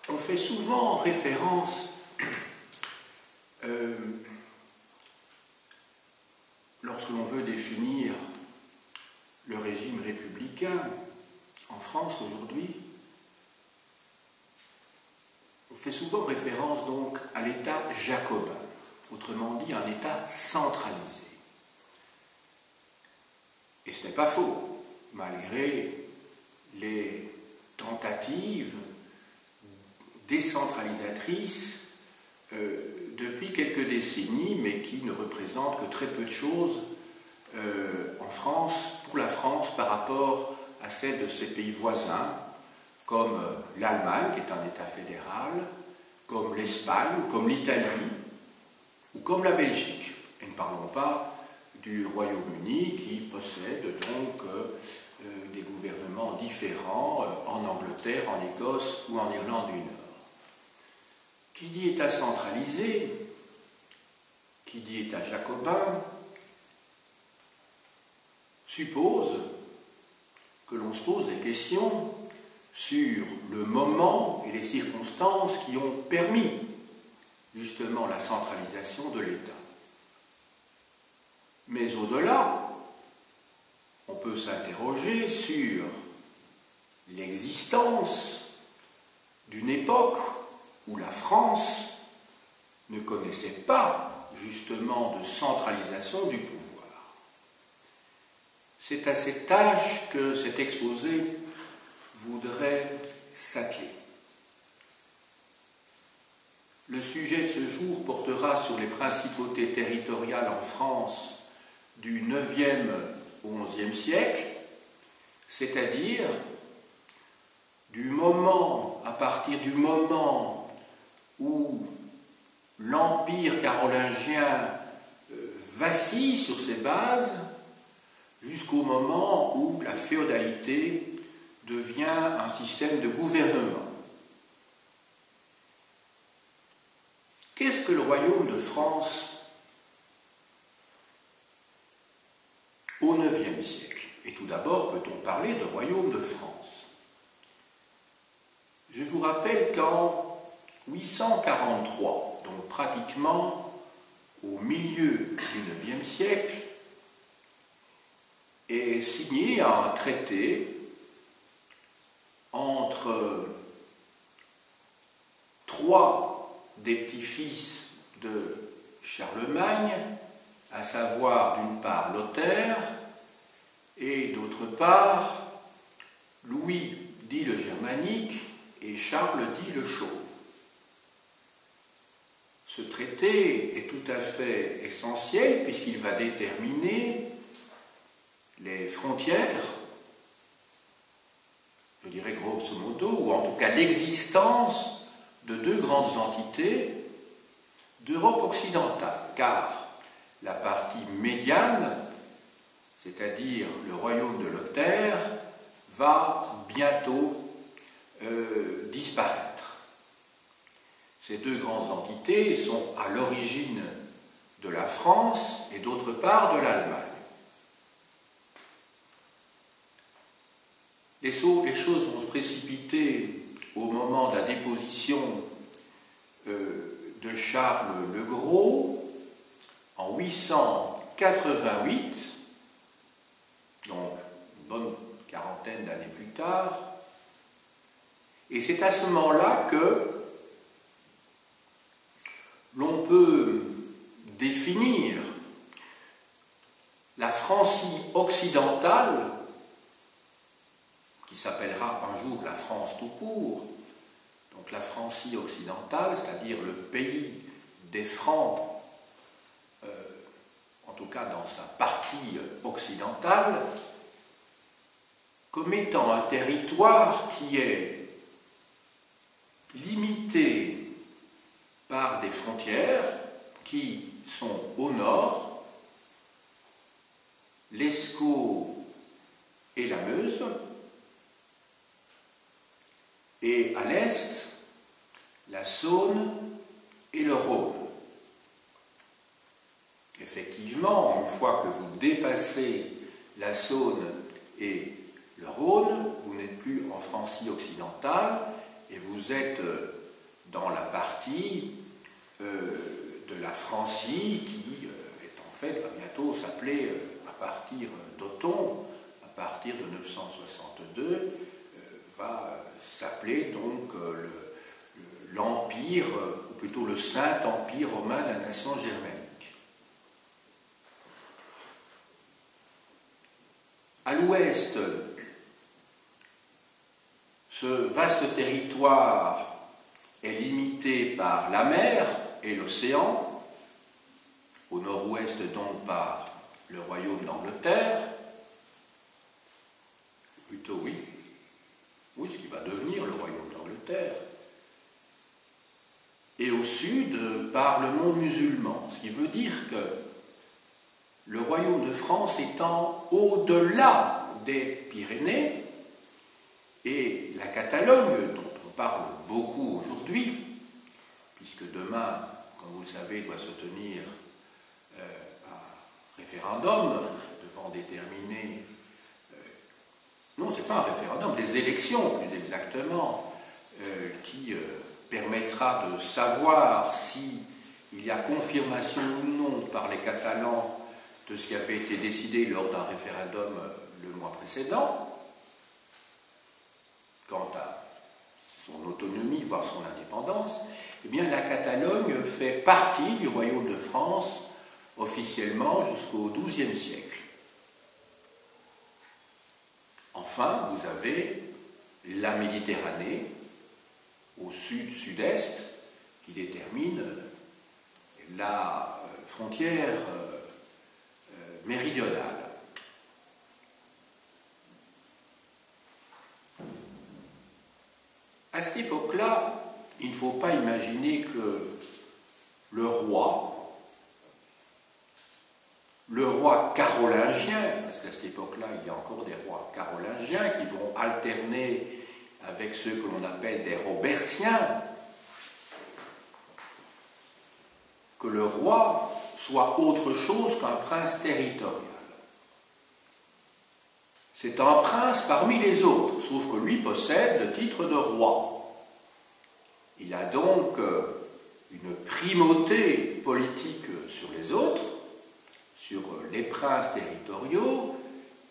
On fait souvent référence, lorsque l'on veut définir le régime républicain en France aujourd'hui, on fait souvent référence donc à l'État jacobin, autrement dit un État centralisé. Et ce n'est pas faux, malgré les tentatives décentralisatrices depuis quelques décennies, mais qui ne représentent que très peu de choses en France, pour la France, par rapport à celle de ses pays voisins, comme l'Allemagne, qui est un État fédéral, comme l'Espagne, comme l'Italie, ou comme la Belgique. Et ne parlons pas du Royaume-Uni, qui possède donc des gouvernements différents en Angleterre, en Écosse ou en Irlande du Nord. Qui dit État centralisé, qui dit État jacobin, suppose que l'on se pose des questions sur le moment et les circonstances qui ont permis justement la centralisation de l'État. Mais au-delà, on peut s'interroger sur l'existence d'une époque où la France ne connaissait pas justement de centralisation du pouvoir. C'est à cette tâche que cet exposé voudrait s'atteler. Le sujet de ce jour portera sur les principautés territoriales en France du IXe au XIe siècle, c'est-à-dire à partir du moment où l'empire carolingien vacille sur ses bases, jusqu'au moment où la féodalité devient un système de gouvernement. Qu'est-ce que le royaume de France au IXe siècle? Et tout d'abord, peut-on parler de royaume de France? Je vous rappelle qu'en 843, donc pratiquement au milieu du IXe siècle, est signé un traité entre trois des petits-fils de Charlemagne, à savoir d'une part Lothaire et d'autre part Louis dit le Germanique et Charles dit le Chauve. Ce traité est tout à fait essentiel puisqu'il va déterminer les frontières, je dirais grosso modo, ou en tout cas l'existence de deux grandes entités d'Europe occidentale, car la partie médiane, c'est-à-dire le royaume de Lothaire, va bientôt disparaître. Ces deux grandes entités sont à l'origine de la France et d'autre part de l'Allemagne. Les choses vont se précipiter au moment de la déposition de Charles le Gros en 888, donc une bonne quarantaine d'années plus tard, et c'est à ce moment-là que l'on peut définir la Francie occidentale, qui s'appellera un jour la France tout court, donc la Francie occidentale, c'est-à-dire le pays des Francs, en tout cas dans sa partie occidentale, comme étant un territoire qui est limité par des frontières qui sont au nord, l'Escaut et la Meuse, et à l'est, la Saône et le Rhône. Effectivement, une fois que vous dépassez la Saône et le Rhône, vous n'êtes plus en Francie occidentale, et vous êtes dans la partie de la Francie qui est en fait, va bientôt s'appeler, à partir d'Othon, à partir de 962, va s'appeler donc l'Empire, ou plutôt le Saint-Empire romain de la nation germanique. À l'ouest, ce vaste territoire est limité par la mer et l'océan, au nord-ouest donc par le royaume d'Angleterre, plutôt oui, ce qui va devenir le royaume d'Angleterre, et au sud par le monde musulman, ce qui veut dire que le royaume de France étant au-delà des Pyrénées, et la Catalogne, dont on parle beaucoup aujourd'hui, puisque demain, comme vous le savez, doit se tenir un référendum devant déterminer, non, ce n'est pas un référendum, des élections plus exactement, qui permettra de savoir si il y a confirmation ou non par les Catalans de ce qui avait été décidé lors d'un référendum le mois précédent, quant à son autonomie, voire son indépendance, eh bien la Catalogne fait partie du royaume de France officiellement jusqu'au XIIe siècle. Enfin, vous avez la Méditerranée au sud-sud-est qui détermine la frontière méridionale. À cette époque-là, il ne faut pas imaginer que le roi carolingien, parce qu'à cette époque-là, il y a encore des rois carolingiens qui vont alterner avec ceux que l'on appelle des robertiens, que le roi soit autre chose qu'un prince territorial. C'est un prince parmi les autres, sauf que lui possède le titre de roi. Il a donc une primauté politique sur les autres, sur les princes territoriaux,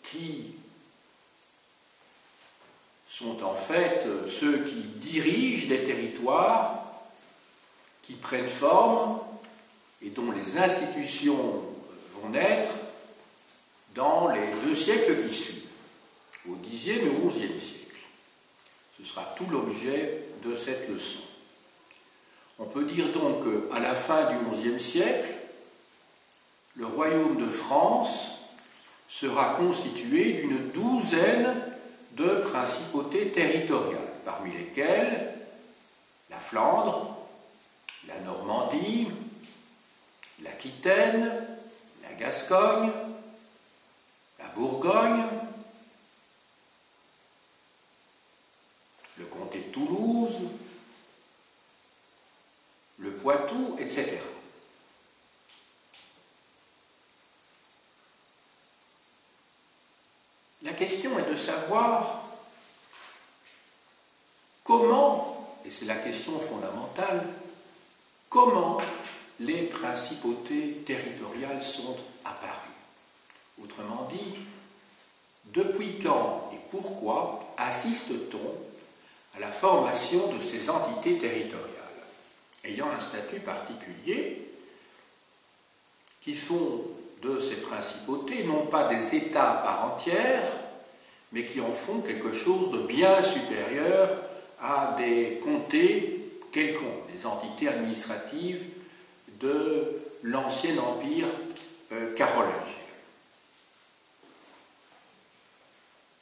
qui sont en fait ceux qui dirigent des territoires, qui prennent forme et dont les institutions vont naître dans les 2 siècles qui suivent, au Xe et au XIe siècle. Ce sera tout l'objet de cette leçon. On peut dire donc qu'à la fin du XIe siècle, le royaume de France sera constitué d'une 12aine de principautés territoriales, parmi lesquelles la Flandre, la Normandie, l'Aquitaine, la Gascogne, la Bourgogne, le comté de Toulouse, le Poitou, etc. La question est de savoir comment, et c'est la question fondamentale, comment les principautés territoriales sont apparues. Autrement dit, depuis quand et pourquoi assiste-t-on à la formation de ces entités territoriales, ayant un statut particulier, qui font de ces principautés non pas des États à part entière, mais qui en font quelque chose de bien supérieur à des comtés quelconques, des entités administratives de l'ancien empire carolingien.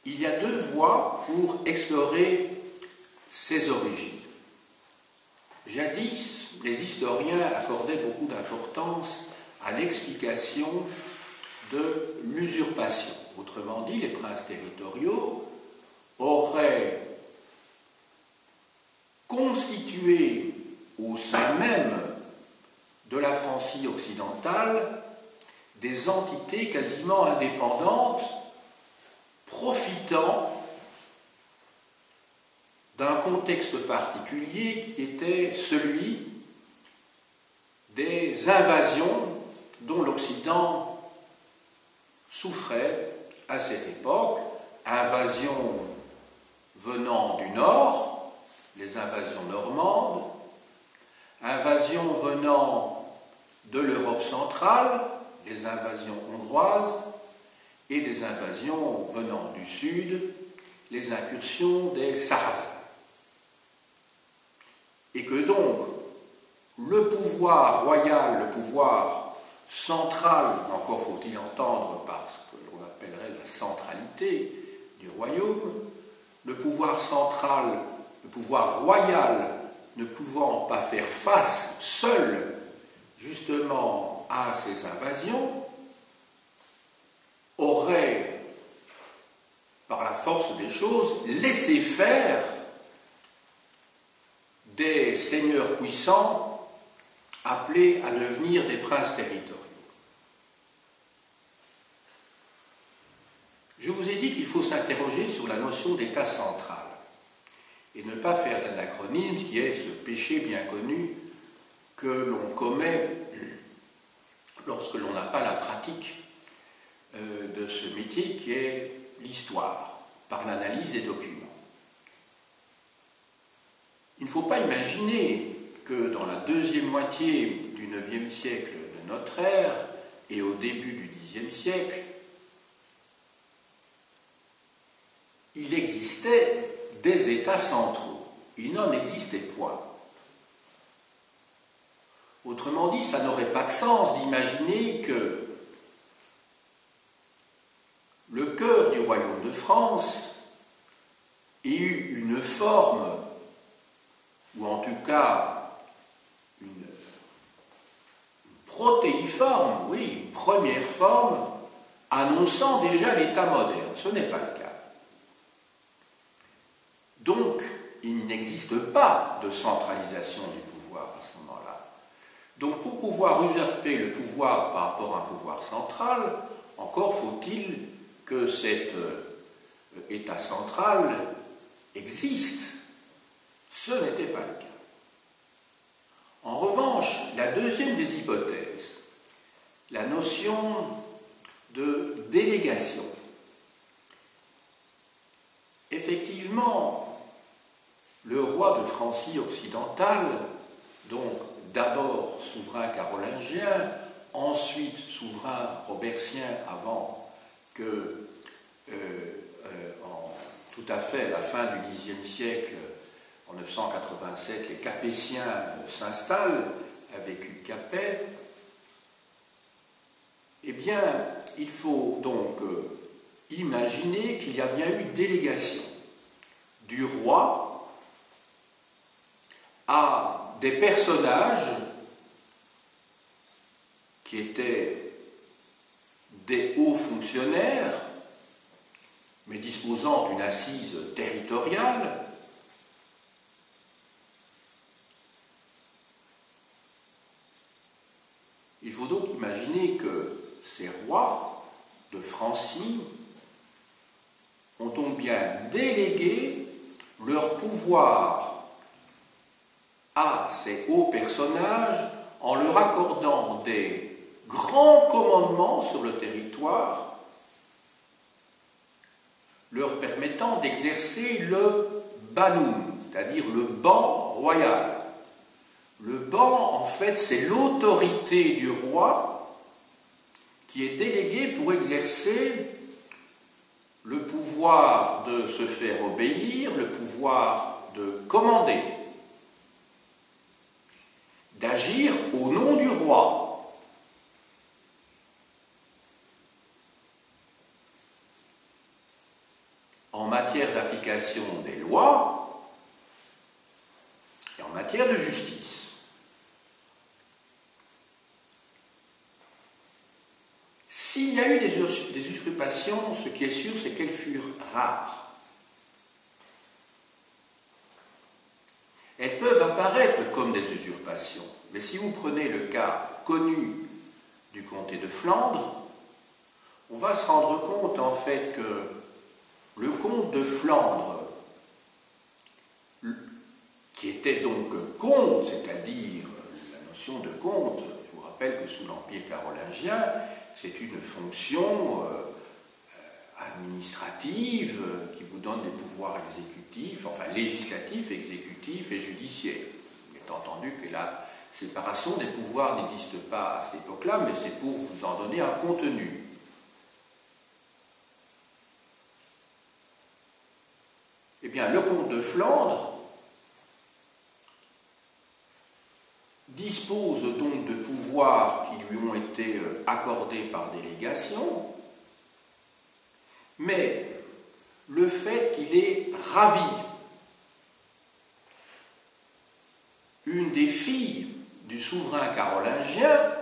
Il y a 2 voies pour explorer ces origines. Jadis, les historiens accordaient beaucoup d'importance à l'explication de l'usurpation. Autrement dit, les princes territoriaux auraient constitué au sein même de la Francie occidentale des entités quasiment indépendantes, profitant d'un contexte particulier qui était celui des invasions dont l'Occident souffrait à cette époque, invasions venant du nord, les invasions normandes, invasions venant de l'Europe centrale, les invasions hongroises, et des invasions venant du sud, les incursions des Sarrasins. Et que donc le pouvoir royal, le pouvoir central, encore faut-il entendre par ce que l'on appellerait la centralité du royaume, le pouvoir central, le pouvoir royal ne pouvant pas faire face seul justement à ces invasions, aurait, par la force des choses, laissé faire des seigneurs puissants appelés à devenir des princes territoriaux. Je vous ai dit qu'il faut s'interroger sur la notion d'État central et ne pas faire d'anachronisme qui est ce péché bien connu que l'on commet lorsque l'on n'a pas la pratique de ce métier qui est l'histoire, par l'analyse des documents. Il ne faut pas imaginer que dans la deuxième moitié du IXe siècle de notre ère et au début du Xe siècle, il existait des États centraux. Il n'en existait point. Autrement dit, ça n'aurait pas de sens d'imaginer que le cœur du royaume de France ait eu une forme, ou en tout cas une protéiforme, oui, une première forme, annonçant déjà l'État moderne. Ce n'est pas le cas. Donc, il n'existe pas de centralisation du pouvoir à ce moment-là. Donc, pour pouvoir usurper le pouvoir par rapport à un pouvoir central, encore faut-il que cet État central existe. Ce n'était pas le cas. En revanche, la deuxième des hypothèses, la notion de délégation. Effectivement, le roi de Francie occidentale, donc d'abord souverain carolingien, ensuite souverain robertien avant que, tout à fait à la fin du Xe siècle, en 987, les Capétiens s'installent avec Hugues Capet, eh bien, il faut donc imaginer qu'il y a bien eu délégation du roi à des personnages qui étaient des hauts fonctionnaires, mais disposant d'une assise territoriale, il faut donc imaginer que ces rois de Francie ont donc bien délégué leur pouvoir à ces hauts personnages en leur accordant des grands commandements sur le territoire, leur permettant d'exercer le banum, c'est-à-dire le ban royal. Le ban, en fait, c'est l'autorité du roi qui est déléguée pour exercer le pouvoir de se faire obéir, le pouvoir de commander, d'agir au nom du roi. En matière d'application des lois et en matière de justice. S'il y a eu des usurpations, ce qui est sûr, c'est qu'elles furent rares. Elles peuvent apparaître comme des usurpations, mais si vous prenez le cas connu du comté de Flandre, on va se rendre compte en fait que le comte de Flandre était donc comte, c'est-à-dire la notion de comte. Je vous rappelle que sous l'Empire carolingien, c'est une fonction administrative qui vous donne des pouvoirs exécutifs, enfin législatifs, exécutifs et judiciaires. Il est entendu que la séparation des pouvoirs n'existe pas à cette époque-là, mais c'est pour vous en donner un contenu. Eh bien, le comte de Flandre dispose donc de pouvoirs qui lui ont été accordés par délégation, mais le fait qu'il ait ravi une des filles du souverain carolingien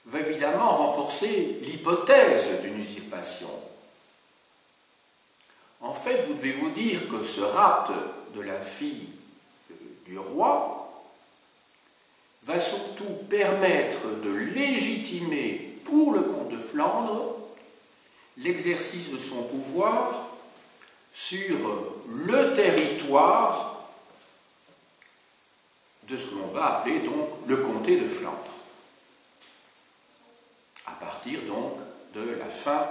va évidemment renforcer l'hypothèse d'une usurpation. En fait, vous devez vous dire que ce rapt de la fille du roi va surtout permettre de légitimer pour le comte de Flandre l'exercice de son pouvoir sur le territoire de ce que l'on va appeler donc le comté de Flandre, à partir donc de la fin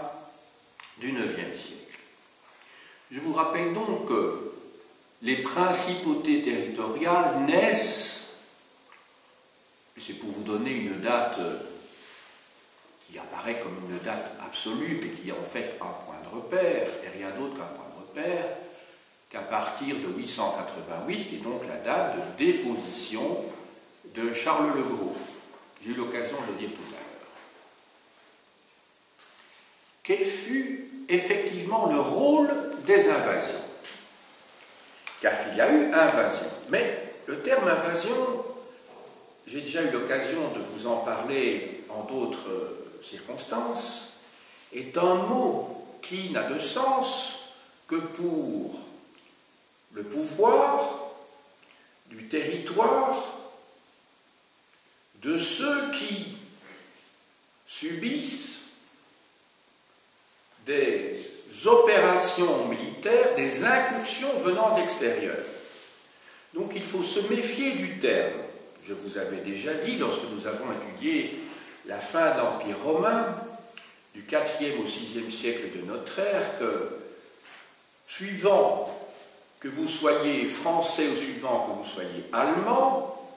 du IXe siècle. Je vous rappelle donc que les principautés territoriales naissent, et c'est pour vous donner une date qui apparaît comme une date absolue, mais qui est en fait un point de repère, et rien d'autre qu'un point de repère, qu'à partir de 888, qui est donc la date de déposition de Charles le Gros. J'ai eu l'occasion de le dire tout à l'heure. Quel fut effectivement le rôle des invasions? Car il y a eu invasion. Mais le terme invasion, j'ai déjà eu l'occasion de vous en parler en d'autres circonstances, est un mot qui n'a de sens que pour le pouvoir du territoire de ceux qui subissent des opérations militaires, des incursions venant de l'extérieur. Donc il faut se méfier du terme. Je vous avais déjà dit, lorsque nous avons étudié la fin de l'Empire romain, du IVe au VIe siècle de notre ère, que suivant que vous soyez français ou suivant que vous soyez allemand,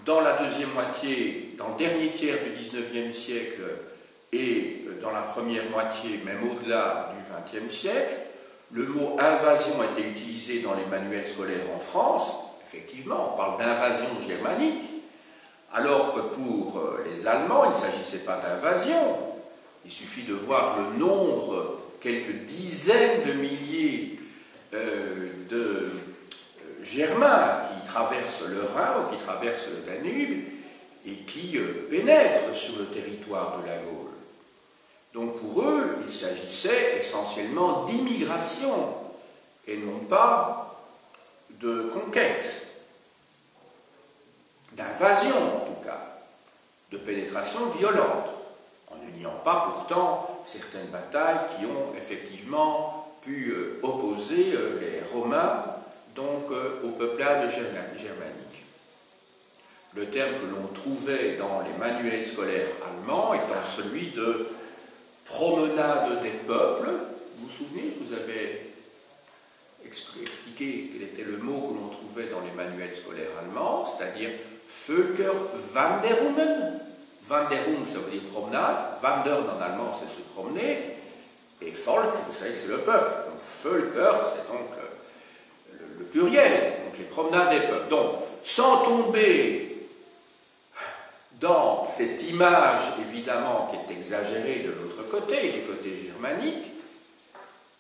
dans la deuxième moitié, dans le dernier tiers du XIXe siècle et dans la première moitié, même au-delà du XXe siècle, le mot invasion a été utilisé dans les manuels scolaires en France. Effectivement, on parle d'invasion germanique, alors que pour les Allemands, il ne s'agissait pas d'invasion. Il suffit de voir le nombre, quelques dizaines de milliers de Germains qui traversent le Rhin ou qui traversent le Danube et qui pénètrent sur le territoire de la Gaule. Donc pour eux, il s'agissait essentiellement d'immigration et non pas de conquête, d'invasion en tout cas, de pénétration violente, en ne niant pas pourtant certaines batailles qui ont effectivement pu opposer les Romains donc aux peuplades germaniques. Le terme que l'on trouvait dans les manuels scolaires allemands étant celui de promenade des peuples. Vous vous souvenez, je vous avais expliqué quel était le mot que l'on trouvait dans les manuels scolaires allemands, c'est-à-dire Völkerwanderungen. Wanderung, ça veut dire promenade. Wandern en allemand, c'est se promener. Et Volk, vous savez que c'est le peuple. Donc Völker, c'est donc le pluriel, donc les promenades des peuples. Donc, sans tomber dans cette image, évidemment, qui est exagérée de l'autre côté, du côté germanique,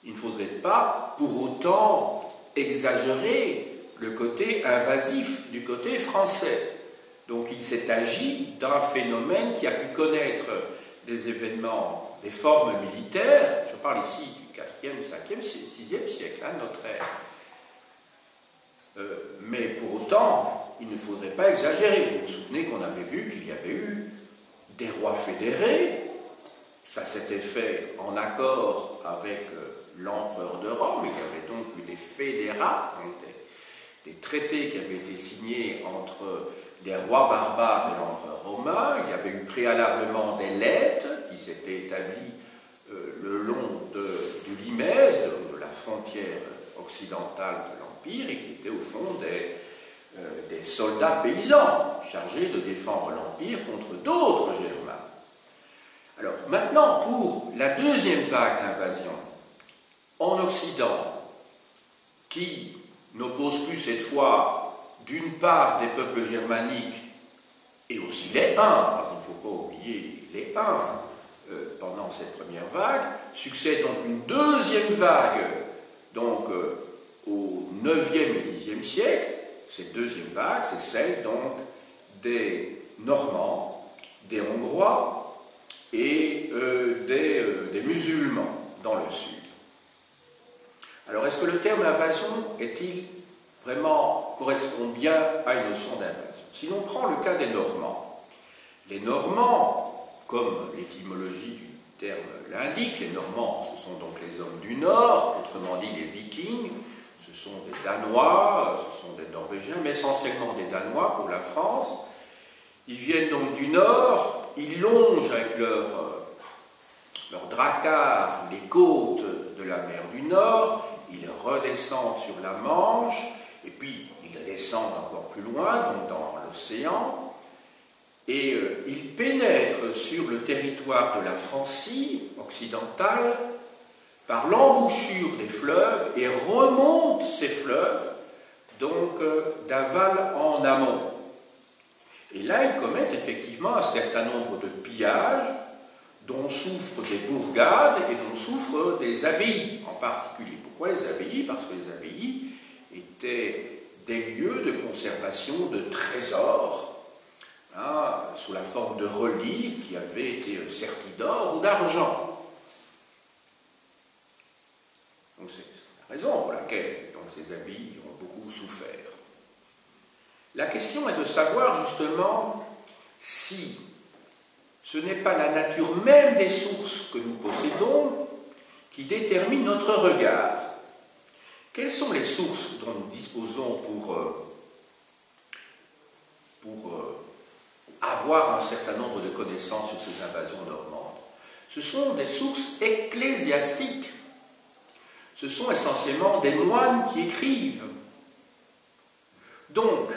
il ne faudrait pas pour autant exagérer le côté invasif du côté français. Donc il s'est agi d'un phénomène qui a pu connaître des événements, des formes militaires, je parle ici du 4e, 5e, 6e siècle, hein, notre ère. Mais pour autant, il ne faudrait pas exagérer. Vous vous souvenez qu'on avait vu qu'il y avait eu des rois fédérés, ça s'était fait en accord avec l'empereur de Rome. Il y avait donc eu des fédérats, donc des traités qui avaient été signés entre les rois barbares et l'empereur romain. Il y avait eu préalablement des lettes qui s'étaient établies le long du Limès, de la frontière occidentale de l'Empire, et qui étaient au fond des soldats paysans chargés de défendre l'Empire contre d'autres Germains. Alors maintenant, pour la deuxième vague d'invasion en Occident, qui n'oppose plus cette fois d'une part des peuples germaniques et aussi les Huns, parce qu'il ne faut pas oublier les Huns pendant cette première vague, succède donc une deuxième vague donc, au 9e et 10e siècle. Cette deuxième vague, c'est celle donc des Normands, des Hongrois et des musulmans dans le sud. Alors, est-ce que le terme invasion correspond bien à une notion d'invasion? Si l'on prend le cas des Normands, les Normands, comme l'étymologie du terme l'indique, les Normands, ce sont donc les hommes du Nord, autrement dit les Vikings, ce sont des Danois, ce sont des Norvégiens, mais essentiellement des Danois pour la France. Ils viennent donc du Nord, ils longent avec leur dracars les côtes de la mer du Nord, ils redescendent sur la Manche, et puis ils descendent encore plus loin, donc dans l'océan, et ils pénètrent sur le territoire de la Francie occidentale par l'embouchure des fleuves et remontent ces fleuves, donc d'aval en amont. Et là, ils commettent effectivement un certain nombre de pillages, dont souffrent des bourgades et dont souffrent des abbayes en particulier. Pourquoi les abbayes? Parce que les abbayes étaient des lieux de conservation de trésors, sous la forme de reliques qui avaient été serties d'or ou d'argent. Donc c'est la raison pour laquelle donc, ces abbayes ont beaucoup souffert. La question est de savoir justement si ce n'est pas la nature même des sources que nous possédons qui détermine notre regard. Quelles sont les sources dont nous disposons pour avoir un certain nombre de connaissances sur ces invasions normandes? Ce sont des sources ecclésiastiques. Ce sont essentiellement des moines qui écrivent. Donc,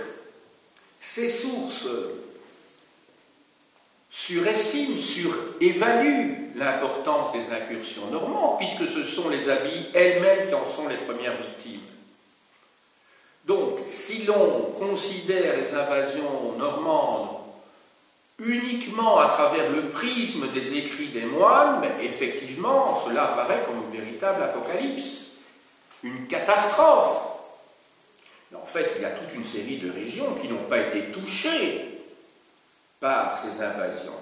ces sources surestiment, surévaluent l'importance des incursions normandes, puisque ce sont les abbayes elles-mêmes qui en sont les premières victimes. Donc, si l'on considère les invasions normandes uniquement à travers le prisme des écrits des moines, mais effectivement, cela apparaît comme une véritable apocalypse, une catastrophe. Mais en fait, il y a toute une série de régions qui n'ont pas été touchées par ces invasions.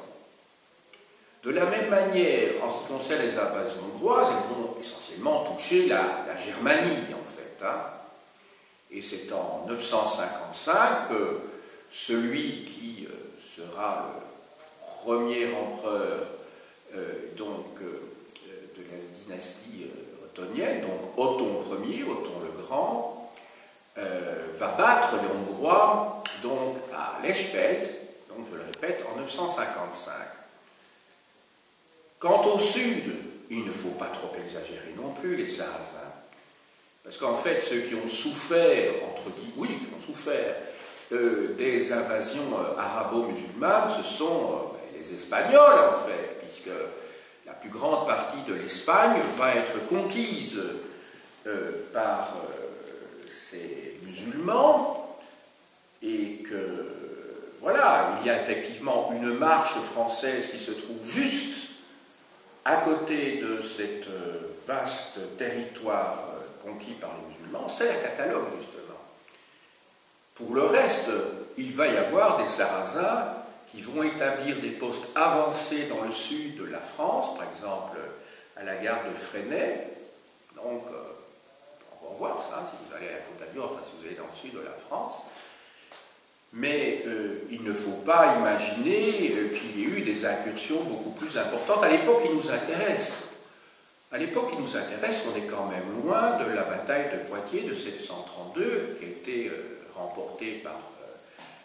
De la même manière, en ce qui concerne les invasions hongroises, elles vont essentiellement toucher la Germanie, en fait. Et c'est en 955 que celui qui sera le premier empereur de la dynastie ottonienne, donc Othon Ier, Othon le Grand, va battre les Hongrois donc à Lechfeld, donc je le répète, en 955. Quant au sud, il ne faut pas trop exagérer non plus les Sarrasins, parce qu'en fait ceux qui ont souffert, qui ont souffert des invasions arabo-musulmanes, ce sont les Espagnols en fait, puisque la plus grande partie de l'Espagne va être conquise par ces musulmans, et que voilà, il y a effectivement une marche française qui se trouve juste à côté de cet vaste territoire conquis par les musulmans, c'est la Catalogne justement. Pour le reste, il va y avoir des Sarrasins qui vont établir des postes avancés dans le sud de la France, par exemple à la gare de Fresnay. Donc, on va voir ça si vous allez à la Côte d'Azur, enfin si vous allez dans le sud de la France. Mais il ne faut pas imaginer qu'il y ait eu des incursions beaucoup plus importantes à l'époque qui nous intéresse. À l'époque qui nous intéresse, on est quand même loin de la bataille de Poitiers de 732, qui a été remportée par,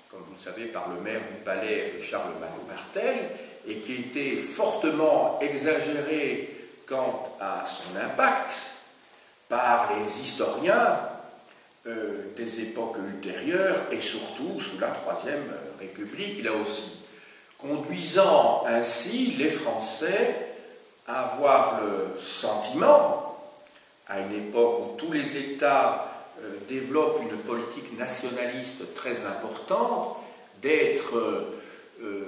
comme vous le savez, par le maire du palais Charles Martel, et qui a été fortement exagérée quant à son impact par les historiens des époques ultérieures, et surtout sous la Troisième République, là aussi, conduisant ainsi les Français à avoir le sentiment, à une époque où tous les États développent une politique nationaliste très importante, d'être,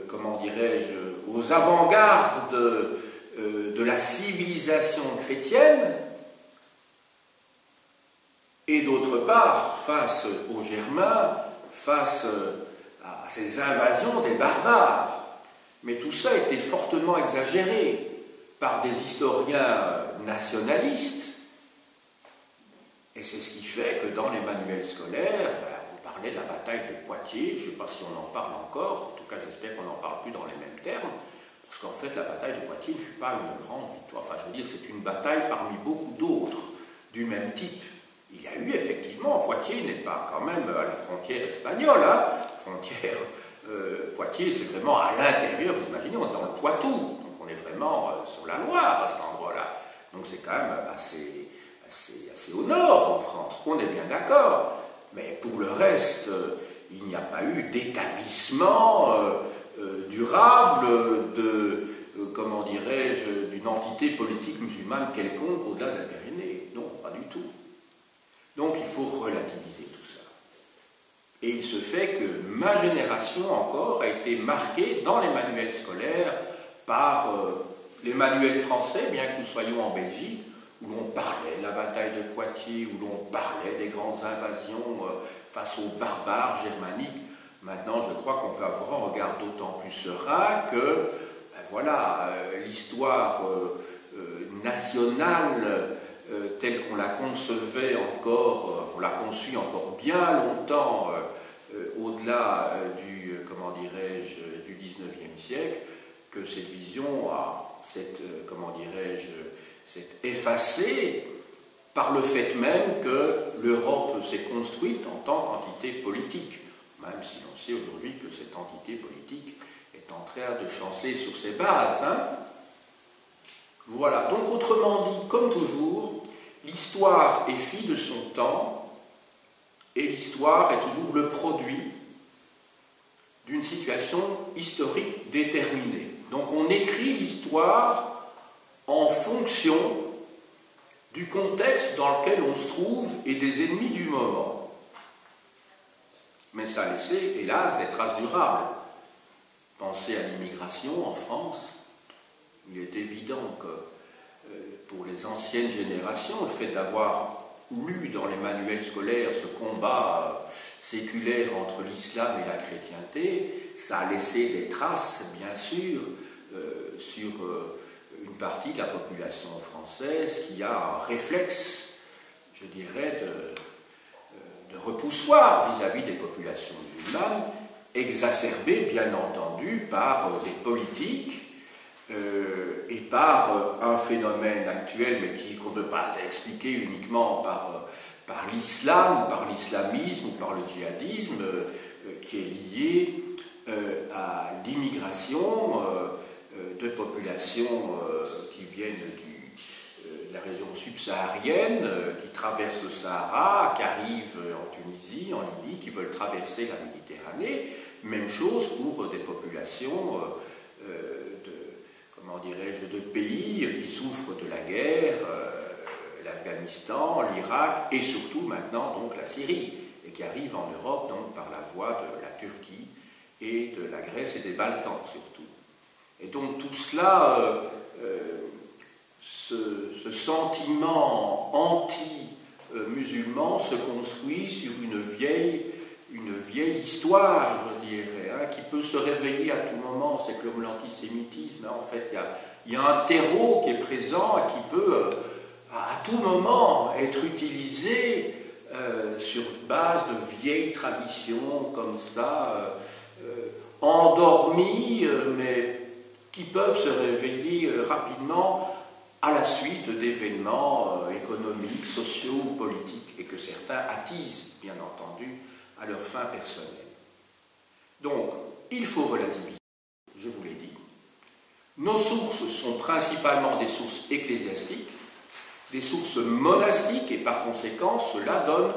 comment dirais-je, aux avant-gardes de la civilisation chrétienne, et d'autre part, face aux Germains, face à ces invasions des barbares. Mais tout ça a été fortement exagéré par des historiens nationalistes, et c'est ce qui fait que dans les manuels scolaires, on parlait de la bataille de Poitiers, je ne sais pas si on en parle encore, en tout cas j'espère qu'on n'en parle plus dans les mêmes termes, parce qu'en fait la bataille de Poitiers ne fut pas une grande victoire, enfin je veux dire c'est une bataille parmi beaucoup d'autres du même type. Il y a eu effectivement, Poitiers n'est pas quand même à la frontière espagnole, hein. Poitiers c'est vraiment à l'intérieur, vous imaginez, on est dans le Poitou, donc on est vraiment sur la Loire à cet endroit-là, donc c'est quand même assez au nord en France, on est bien d'accord, mais pour le reste, il n'y a pas eu d'établissement durable comment dirais-je, d'une entité politique musulmane quelconque au-delà de la Pyrénées. Non, pas du tout. Donc il faut relativiser tout ça. Et il se fait que ma génération encore a été marquée dans les manuels scolaires par les manuels français, bien que nous soyons en Belgique, où l'on parlait de la bataille de Poitiers, où l'on parlait des grandes invasions face aux barbares germaniques. Maintenant, je crois qu'on peut avoir un regard d'autant plus serein que, voilà, l'histoire nationale telle qu'on la concevait encore, on l'a conçue encore bien longtemps au-delà du, comment dirais-je, du 19e siècle, que cette vision comment dirais-je, s'est effacée par le fait même que l'Europe s'est construite en tant qu'entité politique, même si l'on sait aujourd'hui que cette entité politique est en train de chanceler sur ses bases. Hein. Voilà, donc autrement dit, comme toujours, l'histoire est fille de son temps, et l'histoire est toujours le produit d'une situation historique déterminée. Donc on écrit l'histoire en fonction du contexte dans lequel on se trouve et des ennemis du moment. Mais ça a laissé, hélas, des traces durables. Pensez à l'immigration en France. Il est évident que pour les anciennes générations, le fait d'avoir lu dans les manuels scolaires ce combat séculaire entre l'islam et la chrétienté, ça a laissé des traces, bien sûr, sur une partie de la population française qui a un réflexe, je dirais, de repoussoir vis-à-vis des populations musulmanes, exacerbé, bien entendu, par des politiques et par un phénomène actuel, mais qu'on ne peut pas expliquer uniquement par l'islam, ou par l'islamisme, ou par le djihadisme, qui est lié à l'immigration de populations qui viennent de la région subsaharienne, qui traversent le Sahara, qui arrivent en Tunisie, en Libye, qui veulent traverser la Méditerranée. Même chose pour des populations comment dirais-je, de pays qui souffrent de la guerre, l'Afghanistan, l'Irak et surtout maintenant donc la Syrie, et qui arrivent en Europe donc par la voie de la Turquie et de la Grèce et des Balkans surtout. Et donc tout cela, ce sentiment anti-musulman se construit sur une vieille histoire, je dirais, hein, qui peut se réveiller à tout moment. C'est comme l'antisémitisme, hein, en fait, il y a un terreau qui est présent et qui peut à tout moment être utilisé sur base de vieilles traditions comme ça, endormies, mais qui peuvent se réveiller rapidement à la suite d'événements économiques, sociaux ou politiques, et que certains attisent, bien entendu, à leur fin personnelle. Donc, il faut relativiser, je vous l'ai dit. Nos sources sont principalement des sources ecclésiastiques, des sources monastiques, et par conséquent, cela donne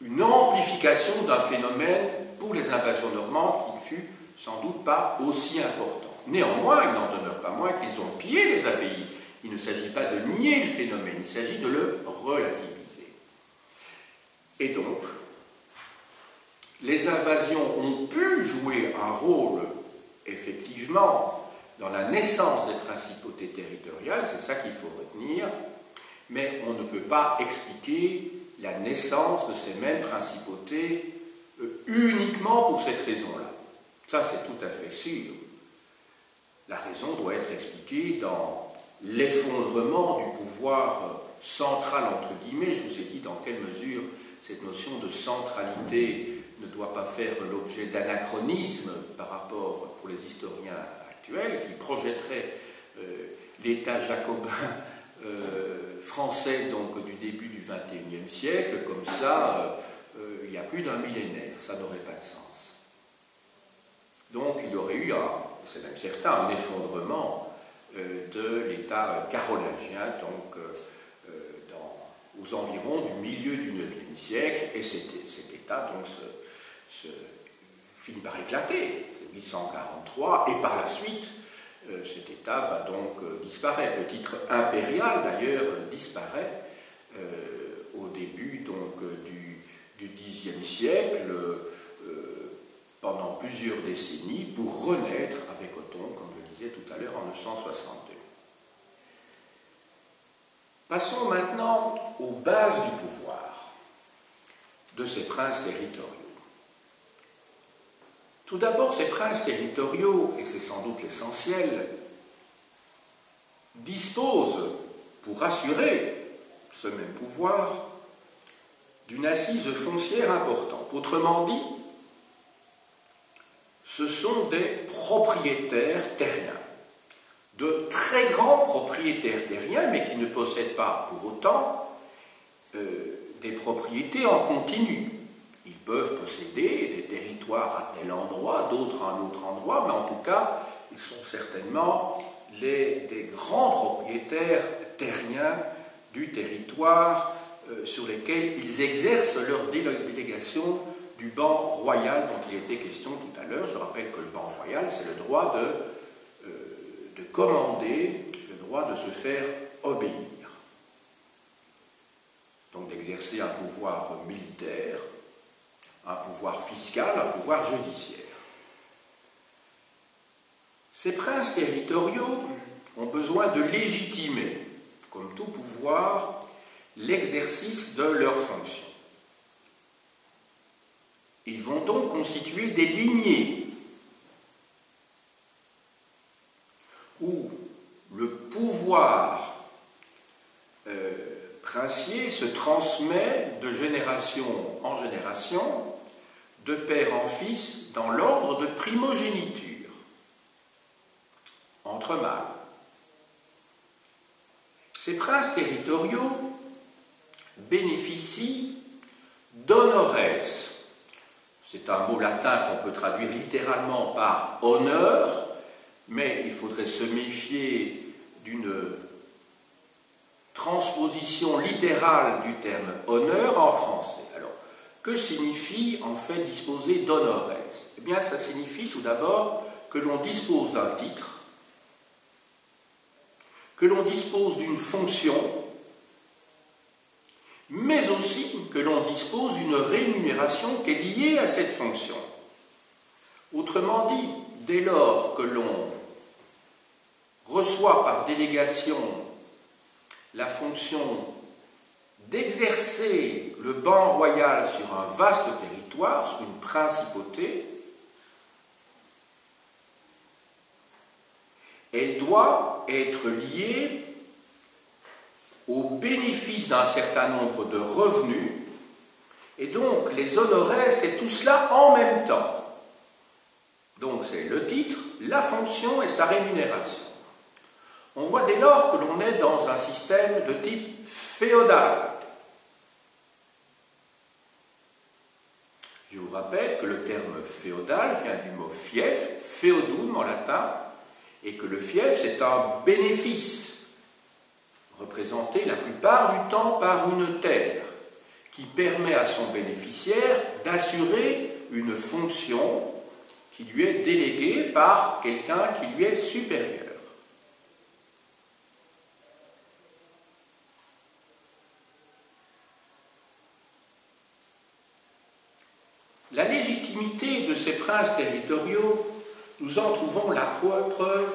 une amplification d'un phénomène pour les invasions normandes qui ne fut sans doute pas aussi important. Néanmoins, il n'en demeure pas moins qu'ils ont pillé les abbayes. Il ne s'agit pas de nier le phénomène, il s'agit de le relativiser. Et donc, les invasions ont pu jouer un rôle, effectivement, dans la naissance des principautés territoriales, c'est ça qu'il faut retenir, mais on ne peut pas expliquer la naissance de ces mêmes principautés uniquement pour cette raison-là. Ça, c'est tout à fait sûr. La raison doit être expliquée dans l'effondrement du pouvoir central, entre guillemets. Je vous ai dit dans quelle mesure cette notion de centralité ne doit pas faire l'objet d'anachronisme par rapport, pour les historiens actuels, qui projetteraient l'État jacobin français donc du début du XXIe siècle, comme ça, il y a plus d'un millénaire. Ça n'aurait pas de sens. Donc il y aurait eu, c'est même certain, un effondrement de l'État carolingien, donc aux environs du milieu du IXe siècle, et cet État donc finit par éclater, c'est 843, et par la suite, cet État va donc disparaître. Le titre impérial, d'ailleurs, disparaît au début donc, du Xe siècle, pendant plusieurs décennies, pour renaître avec Othon, comme je le disais tout à l'heure, en 962. Passons maintenant aux bases du pouvoir de ces princes territoriaux. Tout d'abord, ces princes territoriaux, et c'est sans doute l'essentiel, disposent, pour assurer ce même pouvoir, d'une assise foncière importante. Autrement dit, ce sont des propriétaires terriens, de très grands propriétaires terriens, mais qui ne possèdent pas pour autant des propriétés en continu. Ils peuvent posséder des territoires à tel endroit, d'autres à un autre endroit, mais en tout cas, ils sont certainement des grands propriétaires terriens du territoire sur lesquels ils exercent leur délégation du ban royal dont il était question tout à l'heure. Je rappelle que le ban royal, c'est le droit de commander, le droit de se faire obéir. Donc d'exercer un pouvoir militaire, un pouvoir fiscal, un pouvoir judiciaire. Ces princes territoriaux ont besoin de légitimer, comme tout pouvoir, l'exercice de leurs fonctions. Ils vont donc constituer des lignées où le pouvoir princier se transmet de génération en génération, de père en fils, dans l'ordre de primogéniture, entre mâles. Ces princes territoriaux bénéficient d'honores. C'est un mot latin qu'on peut traduire littéralement par honneur, mais il faudrait se méfier d'une transposition littérale du terme honneur en français. Alors, que signifie en fait disposer d'honores? Eh bien, ça signifie tout d'abord que l'on dispose d'un titre, que l'on dispose d'une fonction, mais aussi que l'on dispose d'une rémunération qui est liée à cette fonction. Autrement dit, dès lors que l'on reçoit par délégation la fonction d'exercer le ban royal sur un vaste territoire, sur une principauté, elle doit être liée au bénéfice d'un certain nombre de revenus, et donc les honneurs, c'est tout cela en même temps. Donc c'est le titre, la fonction et sa rémunération. On voit dès lors que l'on est dans un système de type féodal. Je vous rappelle que le terme féodal vient du mot fief, feodum en latin, et que le fief c'est un bénéfice, représenté la plupart du temps par une terre, qui permet à son bénéficiaire d'assurer une fonction qui lui est déléguée par quelqu'un qui lui est supérieur. La légitimité de ces princes territoriaux, nous en trouvons la preuve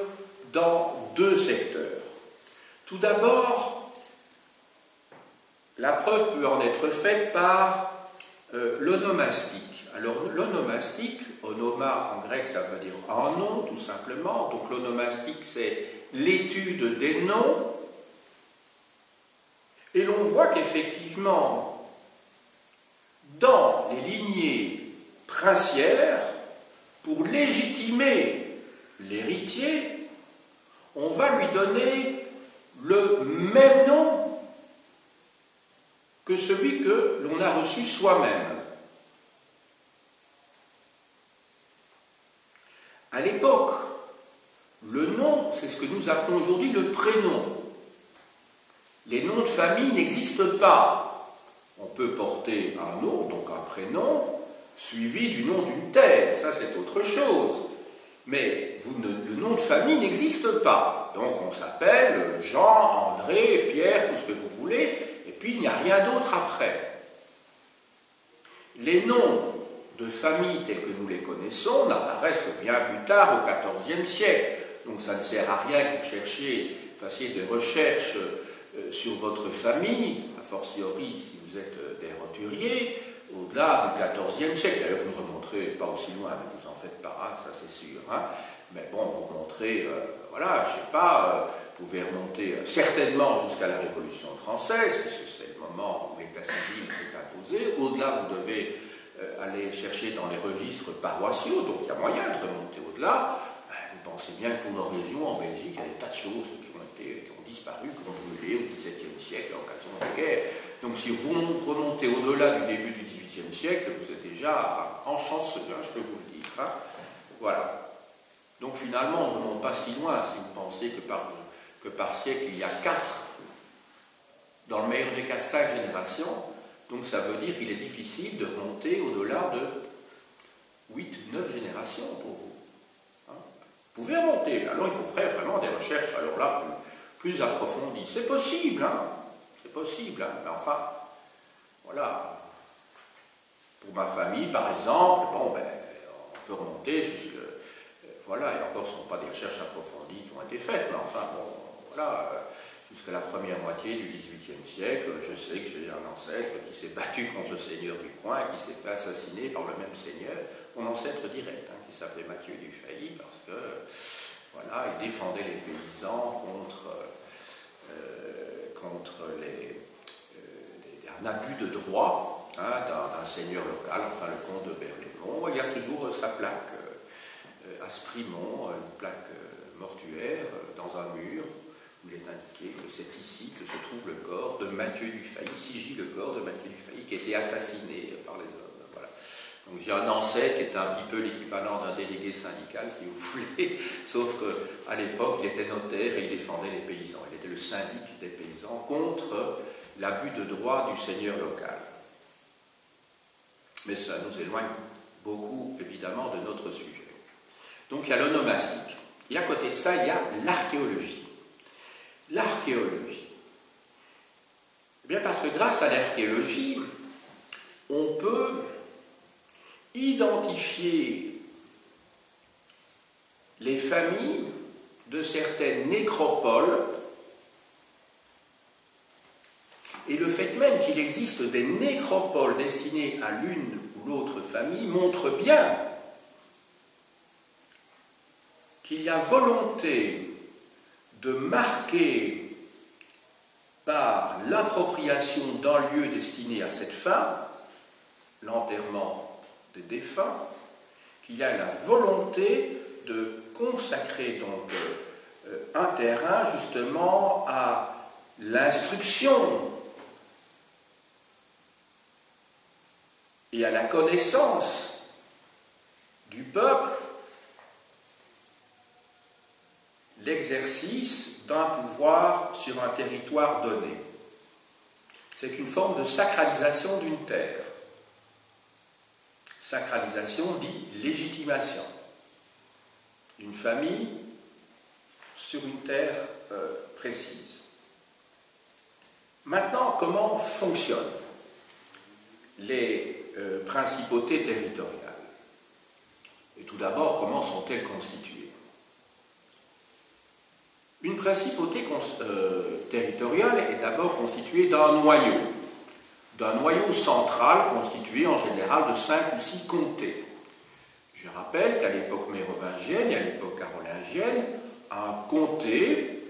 dans deux secteurs. Tout d'abord, la preuve peut en être faite par l'onomastique. Alors l'onomastique, onoma en grec ça veut dire un nom tout simplement, donc l'onomastique c'est l'étude des noms, et l'on voit qu'effectivement dans les lignées princières, pour légitimer l'héritier, on va lui donner le même nom que celui que l'on a reçu soi-même. À l'époque, le nom, c'est ce que nous appelons aujourd'hui le prénom. Les noms de famille n'existent pas. On peut porter un nom, donc un prénom, suivi du nom d'une terre, ça c'est autre chose. Mais le nom de famille n'existe pas. Donc on s'appelle Jean, André, Pierre, tout ce que vous voulez, et puis il n'y a rien d'autre après. Les noms de famille tels que nous les connaissons n'apparaissent que bien plus tard, au XIVe siècle. Donc ça ne sert à rien que vous fassiez des recherches sur votre famille, a fortiori si vous êtes des roturiers, au-delà du XIVe siècle. D'ailleurs, vous ne remonterez pas aussi loin, ne vous en faites pas, hein, ça c'est sûr. Hein. Mais bon, vous remonterez, voilà, je ne sais pas, vous pouvez remonter certainement jusqu'à la Révolution française, puisque c'est le moment où l'état civil est imposé. Au-delà, vous devez aller chercher dans les registres paroissiaux, donc il y a moyen de remonter au-delà. Vous pensez bien que pour nos régions, en Belgique, il y a des tas de choses qui ont disparu, qui ont brûlé au XVIIe siècle, en occasion de la guerre. Donc si vous remontez au-delà du début du XVIIIe siècle, vous êtes déjà en chanceux, hein, je peux vous le dire. Hein. Voilà. Donc finalement, on ne remonte pas si loin si vous pensez que par siècle, il y a 4, dans le meilleur des cas, 5 générations. Donc ça veut dire qu'il est difficile de remonter au-delà de 8, 9 générations pour vous. Hein. Vous pouvez remonter, alors il faut faire vraiment des recherches, alors là, plus approfondies. C'est possible, hein. C'est possible, hein. Mais enfin, voilà. Pour ma famille, par exemple, bon, ben, on peut remonter jusque... Voilà, et encore, ce ne sont pas des recherches approfondies qui ont été faites, mais enfin, bon, voilà, jusqu'à la première moitié du XVIIIe siècle, je sais que j'ai un ancêtre qui s'est battu contre le seigneur du coin, qui s'est fait assassiner par le même seigneur, mon ancêtre direct, hein, qui s'appelait Mathieu du Failly, parce que, voilà, il défendait les paysans contre un abus de droit hein, d'un seigneur local, enfin le comte de Berlaymont. Il y a toujours sa plaque à Sprimont, une plaque mortuaire dans un mur où il est indiqué que c'est ici que se trouve le corps de Mathieu du Failly, ici gît le corps de Mathieu du Failly qui a été assassiné par les hommes. Voilà. Donc j'ai un ancêtre qui est un petit peu l'équivalent d'un délégué syndical, si vous voulez, sauf qu'à l'époque, il était notaire et il défendait les paysans. Il était le syndic des paysans contre l'abus de droit du seigneur local. Mais ça nous éloigne beaucoup, évidemment, de notre sujet. Donc il y a l'onomastique. Et à côté de ça, il y a l'archéologie. L'archéologie. Eh bien, parce que grâce à l'archéologie, on peut identifier les familles de certaines nécropoles et le fait même qu'il existe des nécropoles destinées à l'une ou l'autre famille montre bien qu'il y a volonté de marquer par l'appropriation d'un lieu destiné à cette fin, l'enterrement des défunts, qu'il y a la volonté de consacrer donc un terrain justement à l'instruction et à la connaissance du peuple, l'exercice d'un pouvoir sur un territoire donné. C'est une forme de sacralisation d'une terre. Sacralisation dit légitimation d'une famille sur une terre précise. Maintenant, comment fonctionnent les principautés territoriales? Et tout d'abord, comment sont-elles constituées? Une principauté territoriale est d'abord constituée d'un noyau central constitué en général de 5 ou 6 comtés. Je rappelle qu'à l'époque mérovingienne et à l'époque carolingienne, un comté,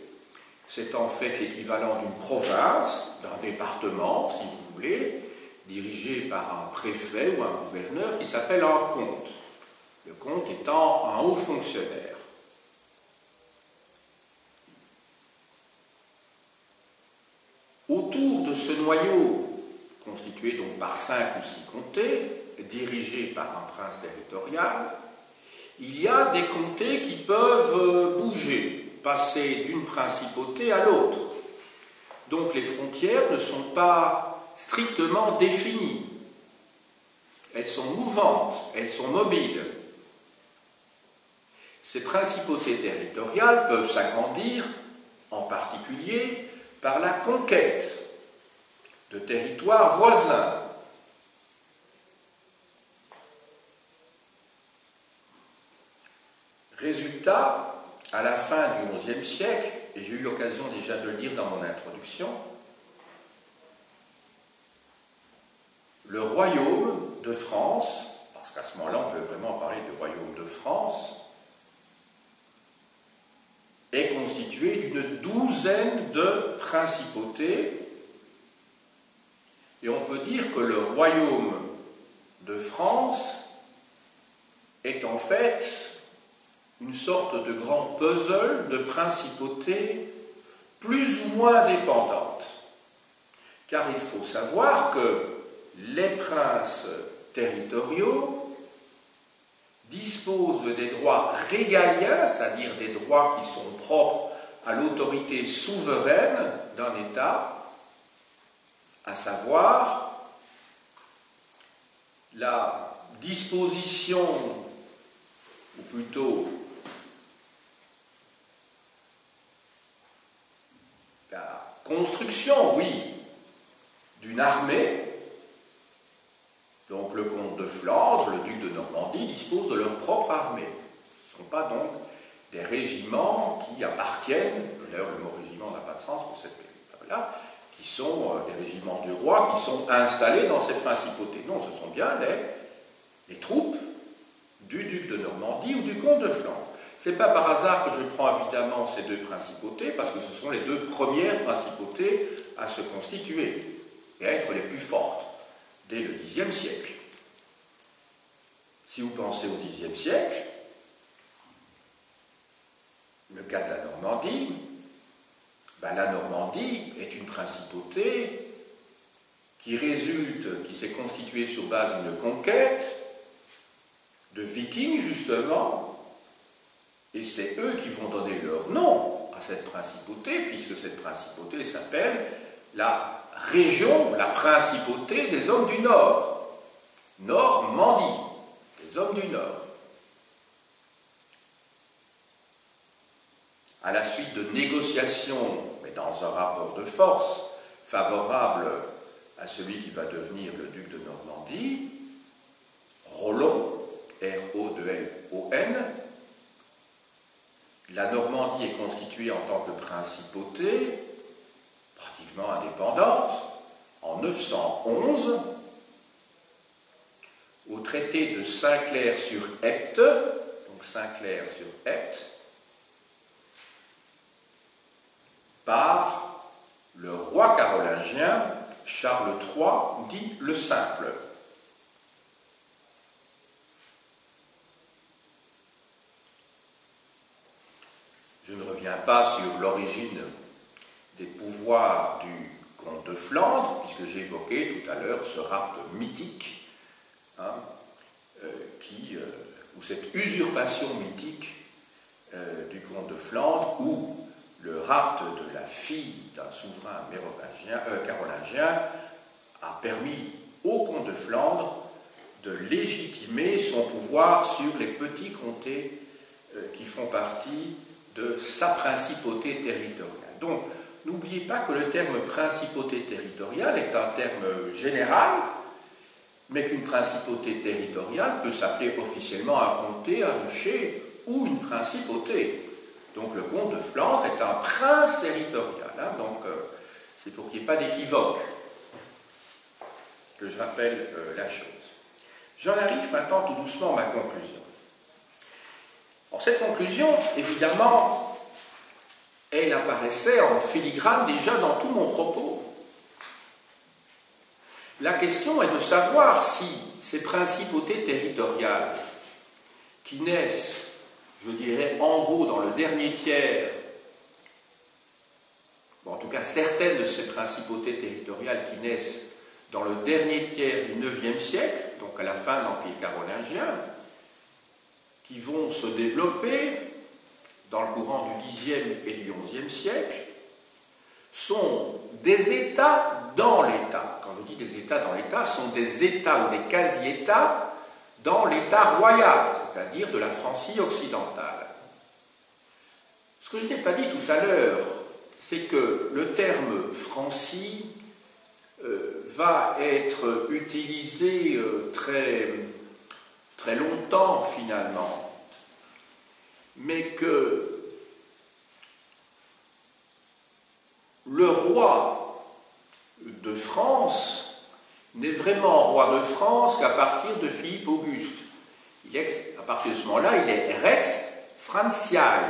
c'est en fait l'équivalent d'une province, d'un département, si vous voulez, dirigé par un préfet ou un gouverneur qui s'appelle un comte. Le comte étant un haut fonctionnaire. Autour de ce noyau, constitué donc par 5 ou 6 comtés, dirigés par un prince territorial, il y a des comtés qui peuvent bouger, passer d'une principauté à l'autre. Donc les frontières ne sont pas strictement définies. Elles sont mouvantes, elles sont mobiles. Ces principautés territoriales peuvent s'agrandir, en particulier, par la conquête de territoires voisins. Résultat, à la fin du XIe siècle, et j'ai eu l'occasion déjà de le dire dans mon introduction, le royaume de France, parce qu'à ce moment-là on peut vraiment parler de royaume de France, est constitué d'une douzaine de principautés, et on peut dire que le royaume de France est en fait une sorte de grand puzzle de principautés plus ou moins dépendantes. Car il faut savoir que les princes territoriaux disposent des droits régaliens, c'est-à-dire des droits qui sont propres à l'autorité souveraine d'un État, à savoir la disposition, ou plutôt la construction, oui, d'une armée. Donc le comte de Flandre, le duc de Normandie disposent de leur propre armée. Ce ne sont pas donc des régiments qui appartiennent, d'ailleurs le mot régiment n'a pas de sens pour cette période-là, qui sont des régiments du roi qui sont installés dans ces principautés. Non, ce sont bien les troupes du duc de Normandie ou du comte de Flandre. Ce n'est pas par hasard que je prends évidemment ces deux principautés, parce que ce sont les deux premières principautés à se constituer et à être les plus fortes dès le Xe siècle. Si vous pensez au Xe siècle, le cas de la Normandie, la Normandie est une principauté qui s'est constituée sur base d'une conquête de Vikings, justement, et c'est eux qui vont donner leur nom à cette principauté, puisque cette principauté s'appelle la région, la principauté des hommes du Nord, Normandie, les hommes du Nord. À la suite de négociations, mais dans un rapport de force favorable à celui qui va devenir le duc de Normandie, Rollon, R-O-2-L-O-N, la Normandie est constituée en tant que principauté, pratiquement indépendante, en 911, au traité de Saint-Clair-sur-Epte, donc Saint-Clair-sur-Epte, par le roi carolingien Charles III, dit le Simple. Je ne reviens pas sur l'origine des pouvoirs du comte de Flandre, puisque j'ai évoqué tout à l'heure ce rapt mythique, hein, ou cette usurpation mythique du comte de Flandre, où le rapt de la fille d'un souverain carolingien a permis au comte de Flandre de légitimer son pouvoir sur les petits comtés qui font partie de sa principauté territoriale. Donc, n'oubliez pas que le terme principauté territoriale est un terme général, mais qu'une principauté territoriale peut s'appeler officiellement un comté, un duché ou une principauté. Donc le comte de Flandre est un prince territorial. Hein, donc c'est pour qu'il n'y ait pas d'équivoque que je rappelle la chose. J'en arrive maintenant tout doucement à ma conclusion. Alors, cette conclusion, évidemment, elle apparaissait en filigrane déjà dans tout mon propos. La question est de savoir si ces principautés territoriales qui naissent, je dirais en gros dans le dernier tiers, en tout cas certaines de ces principautés territoriales qui naissent dans le dernier tiers du IXe siècle, donc à la fin de l'Empire carolingien, qui vont se développer dans le courant du Xe et du XIe siècle, sont des États dans l'État. Quand je dis des États dans l'État, sont des États ou des quasi-États dans l'État royal, c'est-à-dire de la Francie occidentale. Ce que je n'ai pas dit tout à l'heure, c'est que le terme Francie va être utilisé très longtemps finalement, mais que le roi de France n'est vraiment roi de France qu'à partir de Philippe Auguste. À partir de ce moment-là, il est Rex Franciae.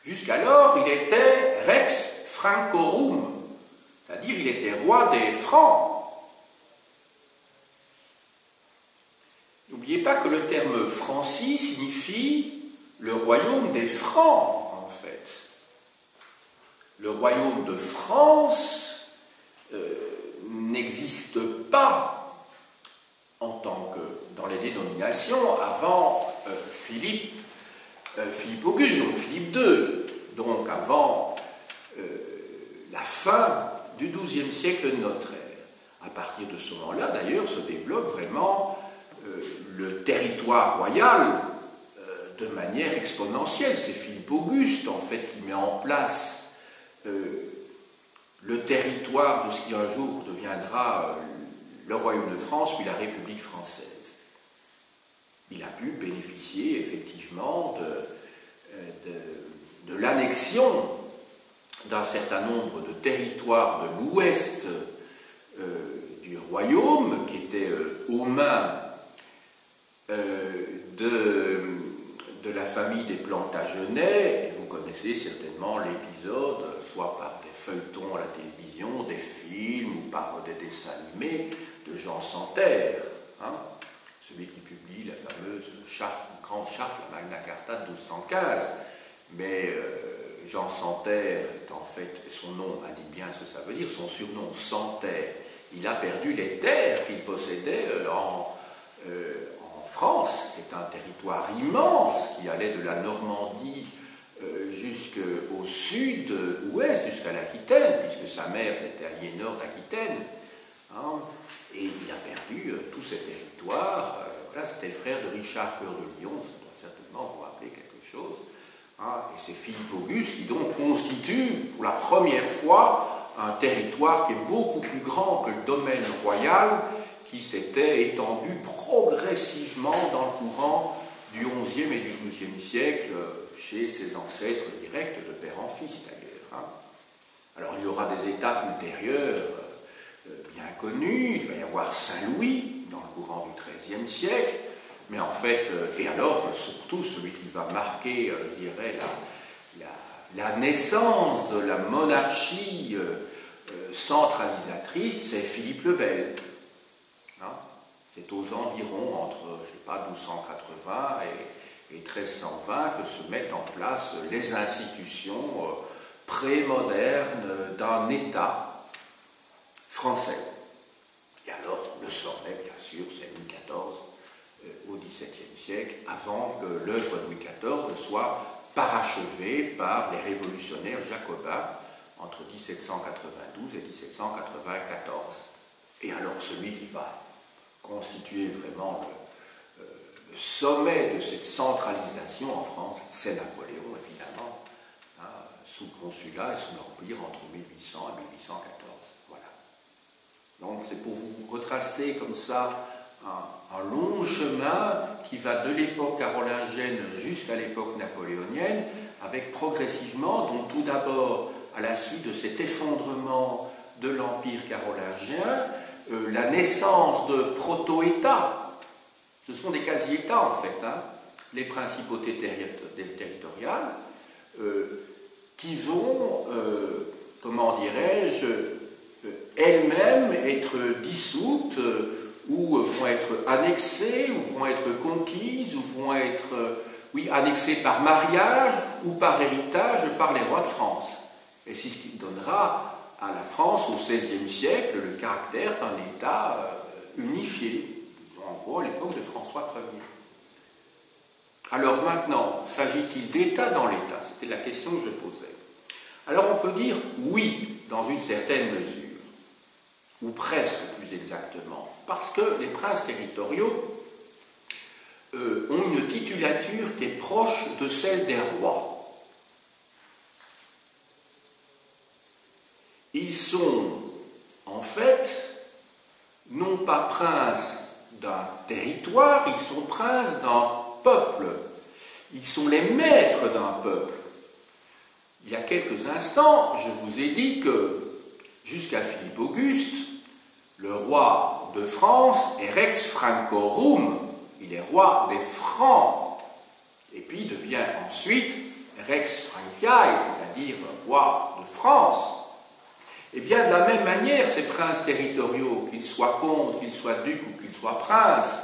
Jusqu'alors, il était Rex Francorum, c'est-à-dire il était roi des Francs. N'oubliez pas que le terme Francie signifie le royaume des Francs, en fait. Le royaume de France n'existe pas en tant que dans les dénominations avant Philippe Auguste, donc Philippe II, donc avant la fin du XIIe siècle de notre ère. À partir de ce moment-là, d'ailleurs, se développe vraiment le territoire royal de manière exponentielle. C'est Philippe Auguste, en fait, qui met en place le territoire de ce qui un jour deviendra le Royaume de France, puis la République française. Il a pu bénéficier effectivement de l'annexion d'un certain nombre de territoires de l'ouest du royaume, qui étaient aux mains de la famille des Plantagenets, et vous connaissez certainement l'épisode, soit par des feuilletons à la télévision, des films ou par des dessins animés de Jean Santerre, hein, celui qui publie la fameuse grande charte, la Magna Carta de 1215. Mais Jean Santerre est en fait, son nom indique bien ce que ça veut dire, son surnom Santerre. Il a perdu les terres qu'il possédait en France. C'est un territoire immense qui allait de la Normandie jusqu'au sud-ouest, jusqu'à l'Aquitaine, puisque sa mère c'était Aliénor d'Aquitaine. Hein, et il a perdu tous ces territoires. Voilà, c'était le frère de Richard Cœur de Lion, ça doit certainement vous rappeler quelque chose. Hein, et c'est Philippe Auguste qui donc constitue pour la première fois un territoire qui est beaucoup plus grand que le domaine royal qui s'était étendu progressivement dans le courant du XIe et du XIIe siècle chez ses ancêtres directs de père en fils d'ailleurs. Hein. Alors il y aura des étapes ultérieures bien connues, il va y avoir Saint-Louis dans le courant du XIIIe siècle, mais en fait, et alors surtout celui qui va marquer, je dirais, la naissance de la monarchie centralisatrice, c'est Philippe le Bel. Hein, c'est aux environs entre, je ne sais pas, 1280 et 1320 que se mettent en place les institutions pré-modernes d'un État français. Et alors, le sommet, bien sûr, c'est Louis XIV au XVIIe siècle, avant que l'œuvre de Louis XIV ne soit parachevée par les révolutionnaires jacobins entre 1792 et 1794. Et alors, celui qui va constituer vraiment le sommet de cette centralisation en France, c'est Napoléon, évidemment, hein, sous le consulat et sous l'Empire entre 1800 et 1814. Voilà. Donc, c'est pour vous retracer comme ça un long chemin qui va de l'époque carolingienne jusqu'à l'époque napoléonienne, avec progressivement, donc tout d'abord, à la suite de cet effondrement de l'Empire carolingien, la naissance de proto-États. Ce sont des quasi-États, en fait, hein, les principautés territoriales, qui vont, comment dirais-je, elles-mêmes être dissoutes, ou vont être annexées, ou vont être conquises, ou vont être, annexées par mariage, ou par héritage, par les rois de France. Et c'est ce qui donnera à la France, au XVIe siècle, le caractère d'un État unifié, en gros à l'époque de François Ier. Alors maintenant, s'agit-il d'État dans l'État? C'était la question que je posais. Alors on peut dire oui, dans une certaine mesure, ou presque plus exactement, parce que les princes territoriaux ont une titulature qui est proche de celle des rois. Ils sont, en fait, non pas princes d'un territoire, ils sont princes d'un peuple. Ils sont les maîtres d'un peuple. Il y a quelques instants, je vous ai dit que, jusqu'à Philippe Auguste, le roi de France est Rex Francorum, il est roi des Francs, et puis devient ensuite Rex Franciae, c'est-à-dire roi de France. Eh bien, de la même manière, ces princes territoriaux, qu'ils soient comtes, qu'ils soient ducs ou qu'ils soient princes,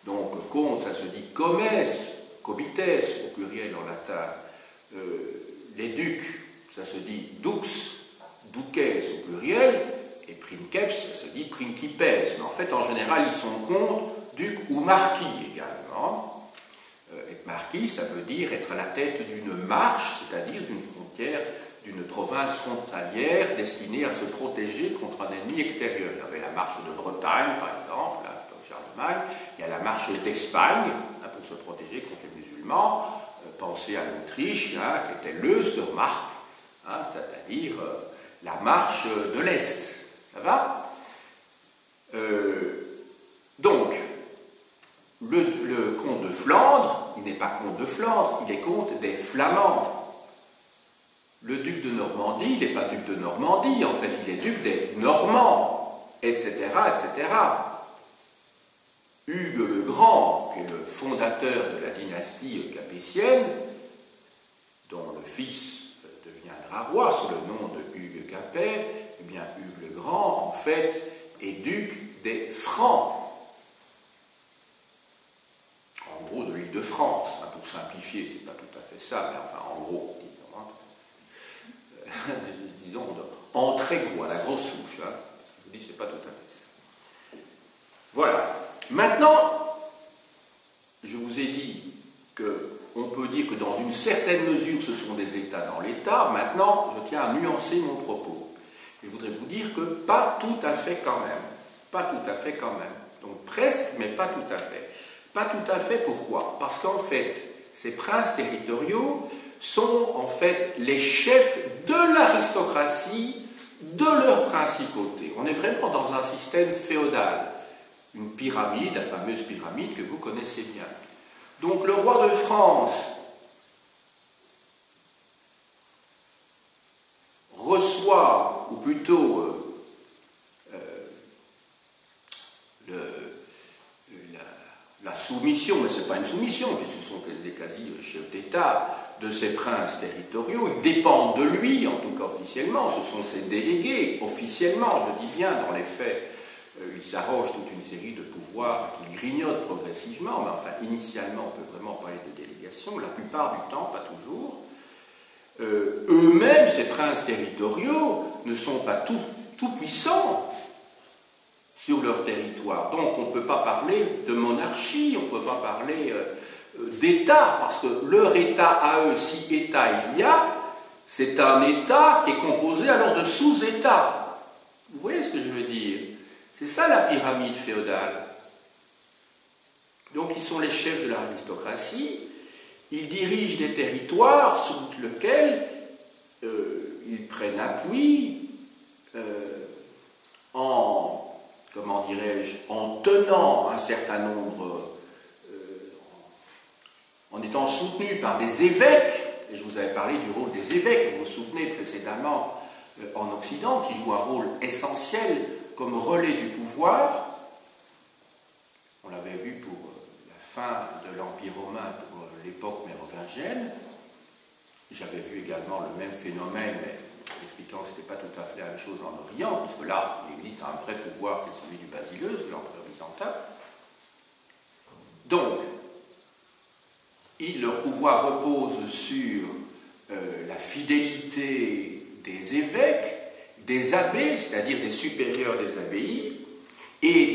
donc comte, ça se dit comes, comites au pluriel en latin, les ducs, ça se dit dux, duques au pluriel, et princeps, ça se dit principes, mais en fait, en général, ils sont comtes, ducs ou marquis également. Être marquis, ça veut dire être à la tête d'une marche, c'est-à-dire d'une frontière, d'une province frontalière destinée à se protéger contre un ennemi extérieur. Il y avait la marche de Bretagne, par exemple, là, comme Charlemagne, il y a la marche d'Espagne, hein, pour se protéger contre les musulmans. Pensez à l'Autriche, hein, qui était l'Östermark, hein, c'est-à-dire la marche de l'Est. Ça va? Donc, le comte de Flandre, il n'est pas comte de Flandre, il est comte des Flamands. Le duc de Normandie, il n'est pas duc de Normandie, en fait, il est duc des Normands, etc., etc. Hugues le Grand, qui est le fondateur de la dynastie capétienne, dont le fils deviendra roi sous le nom de Hugues Capet, eh bien, Hugues le Grand, en fait, est duc des Francs. En gros, de l'île de France, hein, pour simplifier, c'est pas tout à fait ça, mais enfin, en gros, disons, en très gros, à la grosse louche, hein, parce que je vous dis, c'est pas tout à fait ça. Voilà. Maintenant, je vous ai dit qu'on peut dire que dans une certaine mesure, ce sont des États dans l'État. Maintenant, je tiens à nuancer mon propos. Je voudrais vous dire que pas tout à fait quand même. Pas tout à fait quand même. Donc presque, mais pas tout à fait. Pas tout à fait, pourquoi? Parce qu'en fait, ces princes territoriaux sont en fait les chefs de l'aristocratie de leur principauté. On est vraiment dans un système féodal. Une pyramide, la fameuse pyramide que vous connaissez bien. Donc le roi de France reçoit, ou plutôt la soumission, mais ce n'est pas une soumission, puisque ce sont des quasi-chefs d'État de ces princes territoriaux, ils dépendent de lui, en tout cas officiellement, ce sont ses délégués, officiellement, je dis bien, dans les faits, il s'arroge toute une série de pouvoirs qui grignotent progressivement, mais enfin, initialement, on peut vraiment parler de délégation, la plupart du temps, pas toujours. Eux-mêmes, ces princes territoriaux, ne sont pas tout puissants sur leur territoire. Donc, on ne peut pas parler de monarchie, on ne peut pas parler d'État, parce que leur État à eux, si État il y a, c'est un État qui est composé alors de sous-États. Vous voyez ce que je veux dire? C'est ça la pyramide féodale. Donc ils sont les chefs de l'aristocratie, ils dirigent des territoires sur lesquels ils prennent appui en, comment dirais-je, en tenant un certain nombre, en étant soutenus par des évêques. Et je vous avais parlé du rôle des évêques, vous vous souvenez précédemment, en Occident, qui jouent un rôle essentiel comme relais du pouvoir. On l'avait vu pour la fin de l'Empire romain, pour l'époque mérovingienne. J'avais vu également le même phénomène, mais en expliquant que ce n'était pas tout à fait la même chose en Orient, puisque là, il existe un vrai pouvoir qui est celui du Basileus, de l'empereur byzantin. Donc, leur pouvoir repose sur la fidélité des évêques, des abbés, c'est-à-dire des supérieurs des abbayes, et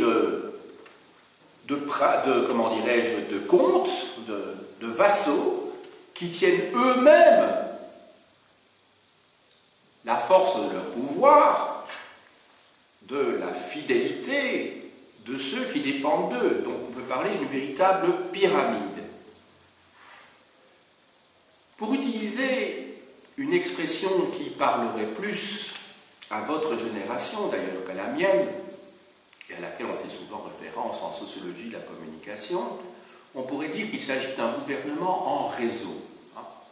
comment dirais-je, de comtes, de vassaux, qui tiennent eux-mêmes la force de leur pouvoir, de la fidélité de ceux qui dépendent d'eux. Donc on peut parler d'une véritable pyramide. Pour utiliser une expression qui parlerait plus à votre génération, d'ailleurs, qu'à la mienne, et à laquelle on fait souvent référence en sociologie de la communication, on pourrait dire qu'il s'agit d'un gouvernement en réseau.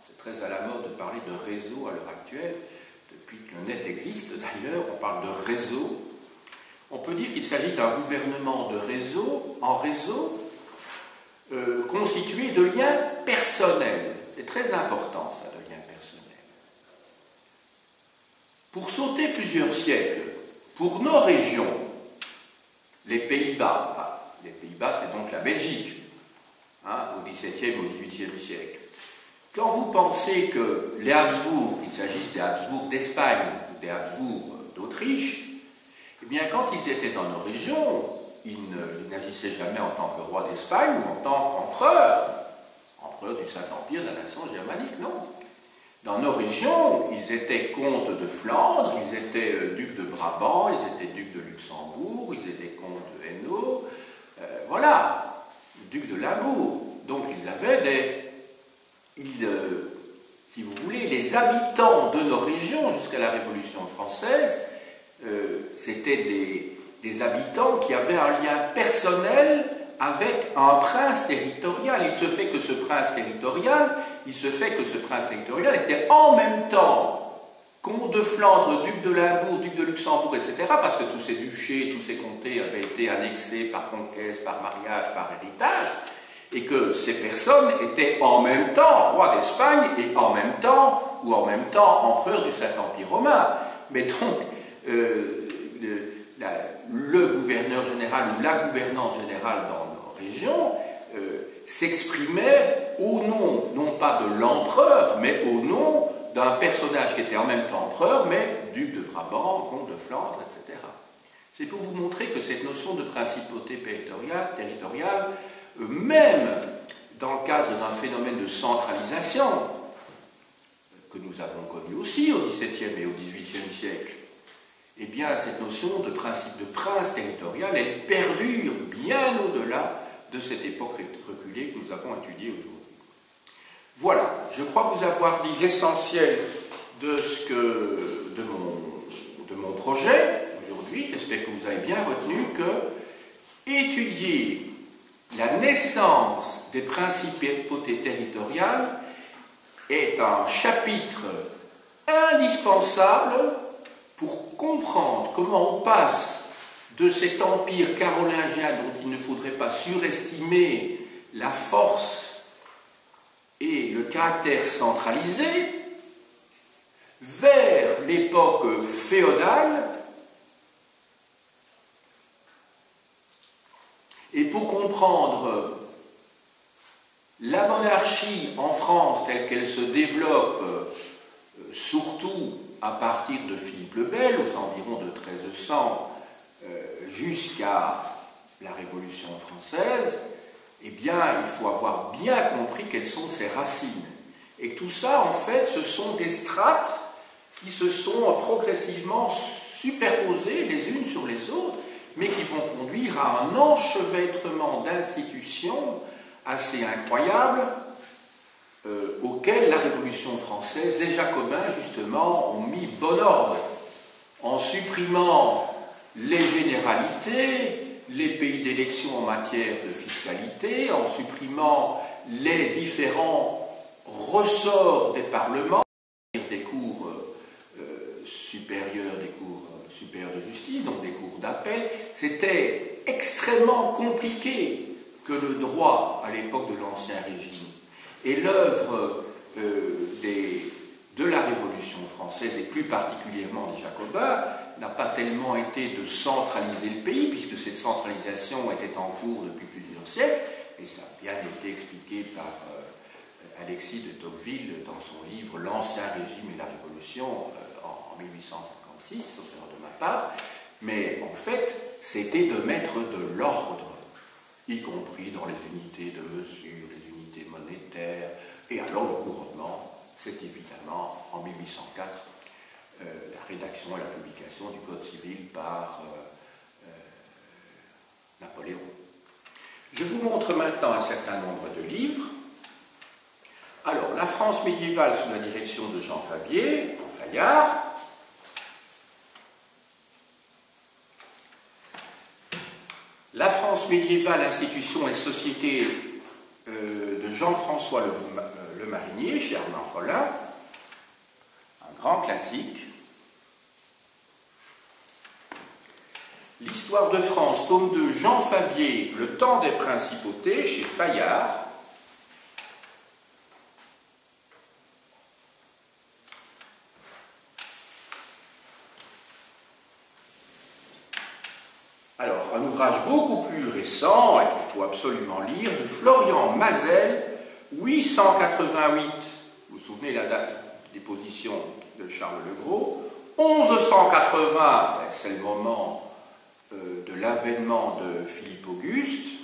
C'est très à la mode de parler de réseau à l'heure actuelle. Depuis que le net existe, d'ailleurs, on parle de réseau. On peut dire qu'il s'agit d'un gouvernement de réseau, en réseau, constitué de liens personnels. C'est très important, ça, de liens personnels. Pour sauter plusieurs siècles, pour nos régions, les Pays-Bas, enfin, les Pays-Bas, c'est donc la Belgique, au XVIIe, au XVIIIe siècle. Quand vous pensez que les Habsbourg, qu'il s'agisse des Habsbourg d'Espagne ou des Habsbourg d'Autriche, eh bien, quand ils étaient dans nos régions, ils n'agissaient jamais en tant que roi d'Espagne ou en tant qu'empereur du Saint-Empire de la nation germanique, non. Dans nos régions, ils étaient comtes de Flandre, ils étaient ducs de Brabant, ils étaient ducs de Luxembourg, ils étaient comtes de Hainaut, voilà, ducs de Limbourg. Donc ils avaient si vous voulez, les habitants de nos régions jusqu'à la Révolution française, c'était des habitants qui avaient un lien personnel avec un prince territorial. Il se fait que ce prince territorial était en même temps comte de Flandre, duc de Limbourg, duc de Luxembourg, etc., parce que tous ces duchés, tous ces comtés avaient été annexés par conquête, par mariage, par héritage, et que ces personnes étaient en même temps rois d'Espagne et en même temps empereurs du Saint-Empire romain. Mais donc, le gouverneur général ou la gouvernante générale dans nos régions s'exprimait au nom, non pas de l'empereur, mais au nom d'un personnage qui était en même temps empereur, mais duc de Brabant, comte de Flandre, etc. C'est pour vous montrer que cette notion de principauté territoriale, même dans le cadre d'un phénomène de centralisation, que nous avons connu aussi au XVIIe et au XVIIIe siècle, eh bien, cette notion de principe de prince territorial, elle perdure bien au-delà de cette époque reculée que nous avons étudiée aujourd'hui. Voilà, je crois vous avoir dit l'essentiel de mon projet aujourd'hui. J'espère que vous avez bien retenu que étudier la naissance des principautés territoriales est un chapitre indispensable pour comprendre comment on passe de cet empire carolingien dont il ne faudrait pas surestimer la force et le caractère centralisé vers l'époque féodale comprendre la monarchie en France telle qu'elle se développe, surtout à partir de Philippe le Bel, aux environs de 1300, jusqu'à la Révolution française, eh bien, il faut avoir bien compris quelles sont ses racines. Et tout ça, en fait, ce sont des strates qui se sont progressivement superposées les unes sur les autres, mais qui vont conduire à un enchevêtrement d'institutions assez incroyable, auquel la Révolution française, les Jacobins, justement, ont mis bon ordre, en supprimant les généralités, les pays d'élection en matière de fiscalité, en supprimant les différents ressorts des parlements, des cours supérieurs, supérieurs de justice, donc des cours d'appel. C'était extrêmement compliqué que le droit, à l'époque de l'Ancien Régime, et l'œuvre de la Révolution française, et plus particulièrement des Jacobins, n'a pas tellement été de centraliser le pays, puisque cette centralisation était en cours depuis plusieurs siècles, et ça a bien été expliqué par Alexis de Tocqueville dans son livre « L'Ancien Régime et la Révolution » en 1856, sauf erreur de ma part, mais en fait, c'était de mettre de l'ordre, y compris dans les unités de mesure, les unités monétaires, et alors le couronnement, c'est évidemment en 1804 la rédaction et la publication du Code civil par Napoléon. Je vous montre maintenant un certain nombre de livres. Alors, la France médiévale sous la direction de Jean Favier, en Fayard. La France médiévale, institution et société de Jean-François Le Marinier, chez Armand Rollin, un grand classique. L'histoire de France, tome 2, Jean Favier, Le temps des principautés, chez Fayard. Alors, un ouvrage beaucoup plus récent et qu'il faut absolument lire, de Florian Mazel, 888, vous vous souvenez la date de déposition de Charles le Gros, 1180, c'est le moment de l'avènement de Philippe Auguste,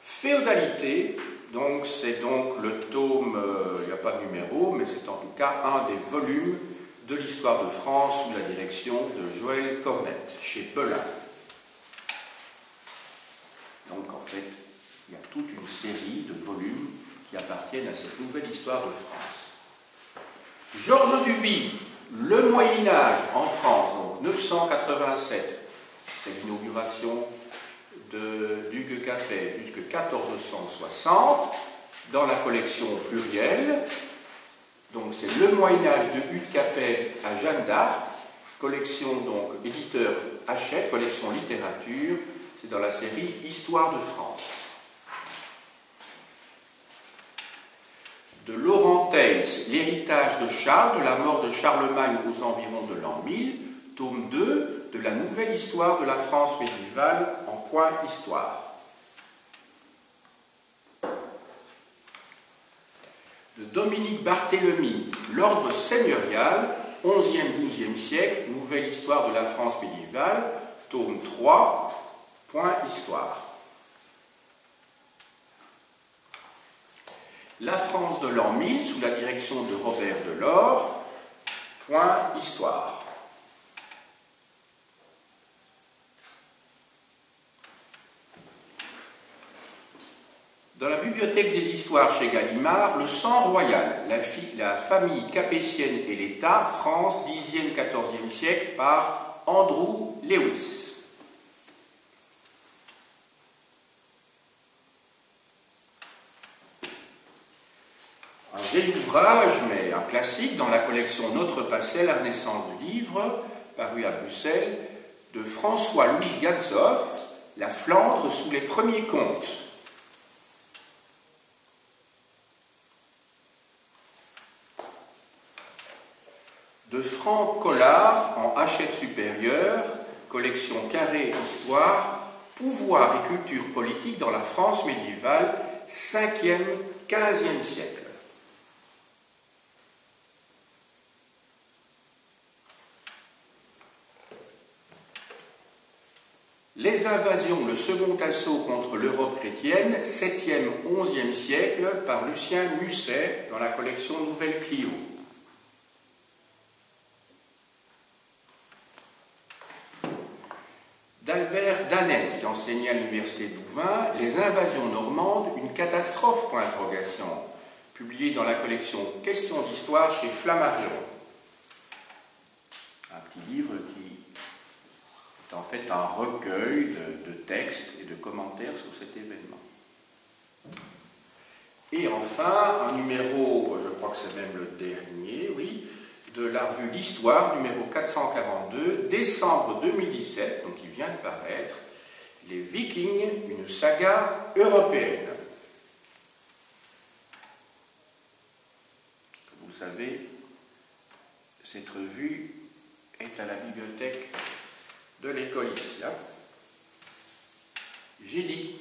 Féodalité, donc c'est donc le tome, il n'y a pas de numéro, mais c'est en tout cas un des volumes de l'histoire de France sous la direction de Joël Cornette, chez Belin. Donc en fait, il y a toute une série de volumes qui appartiennent à cette nouvelle histoire de France. Georges Duby, Le Moyen-Âge en France, donc 987, c'est l'inauguration d'Hugues Capet jusqu'à 1460, dans la collection plurielle. Donc c'est Le Moyen-Âge de Hugues Capet à Jeanne d'Arc, collection donc éditeur Hachette, collection littérature. C'est dans la série Histoire de France. De Laurent Theiss, L'héritage de Charles, de la mort de Charlemagne aux environs de l'an 1000, tome 2, de la nouvelle histoire de la France médiévale en point histoire. De Dominique Barthélemy, L'ordre seigneurial, 11e-12e siècle, nouvelle histoire de la France médiévale, tome 3, point histoire. La France de l'an 1000 sous la direction de Robert Delors, point histoire. Dans la bibliothèque des histoires chez Gallimard, le sang royal, la famille capétienne et l'État, France, 10e-14e siècle, par Andrew Lewis. Un vieil ouvrage, mais un classique, dans la collection Notre Passé, la Renaissance du livre, paru à Bruxelles, de François-Louis Gadzoff, La Flandre sous les premiers comtes. De Franck Collard, en Hachette supérieure, collection Carré Histoire, Pouvoir et culture politique dans la France médiévale, 5e, 15e siècle. Les invasions, le second assaut contre l'Europe chrétienne, 7e, 11e siècle, par Lucien Musset dans la collection Nouvelle Clio. D'Albert Danès, qui enseignait à l'université d'Ouvain, Les invasions normandes, une catastrophe, point d'interrogation, publié dans la collection Questions d'histoire chez Flammarion. Un petit livre qui est en fait un recueil de textes et de commentaires sur cet événement. Et enfin, un numéro, je crois que c'est même le dernier, oui, de la revue L'Histoire, numéro 442, décembre 2017, donc il vient de paraître, Les Vikings, une saga européenne. Vous le savez, cette revue est à la bibliothèque de l'école ici. J'ai dit.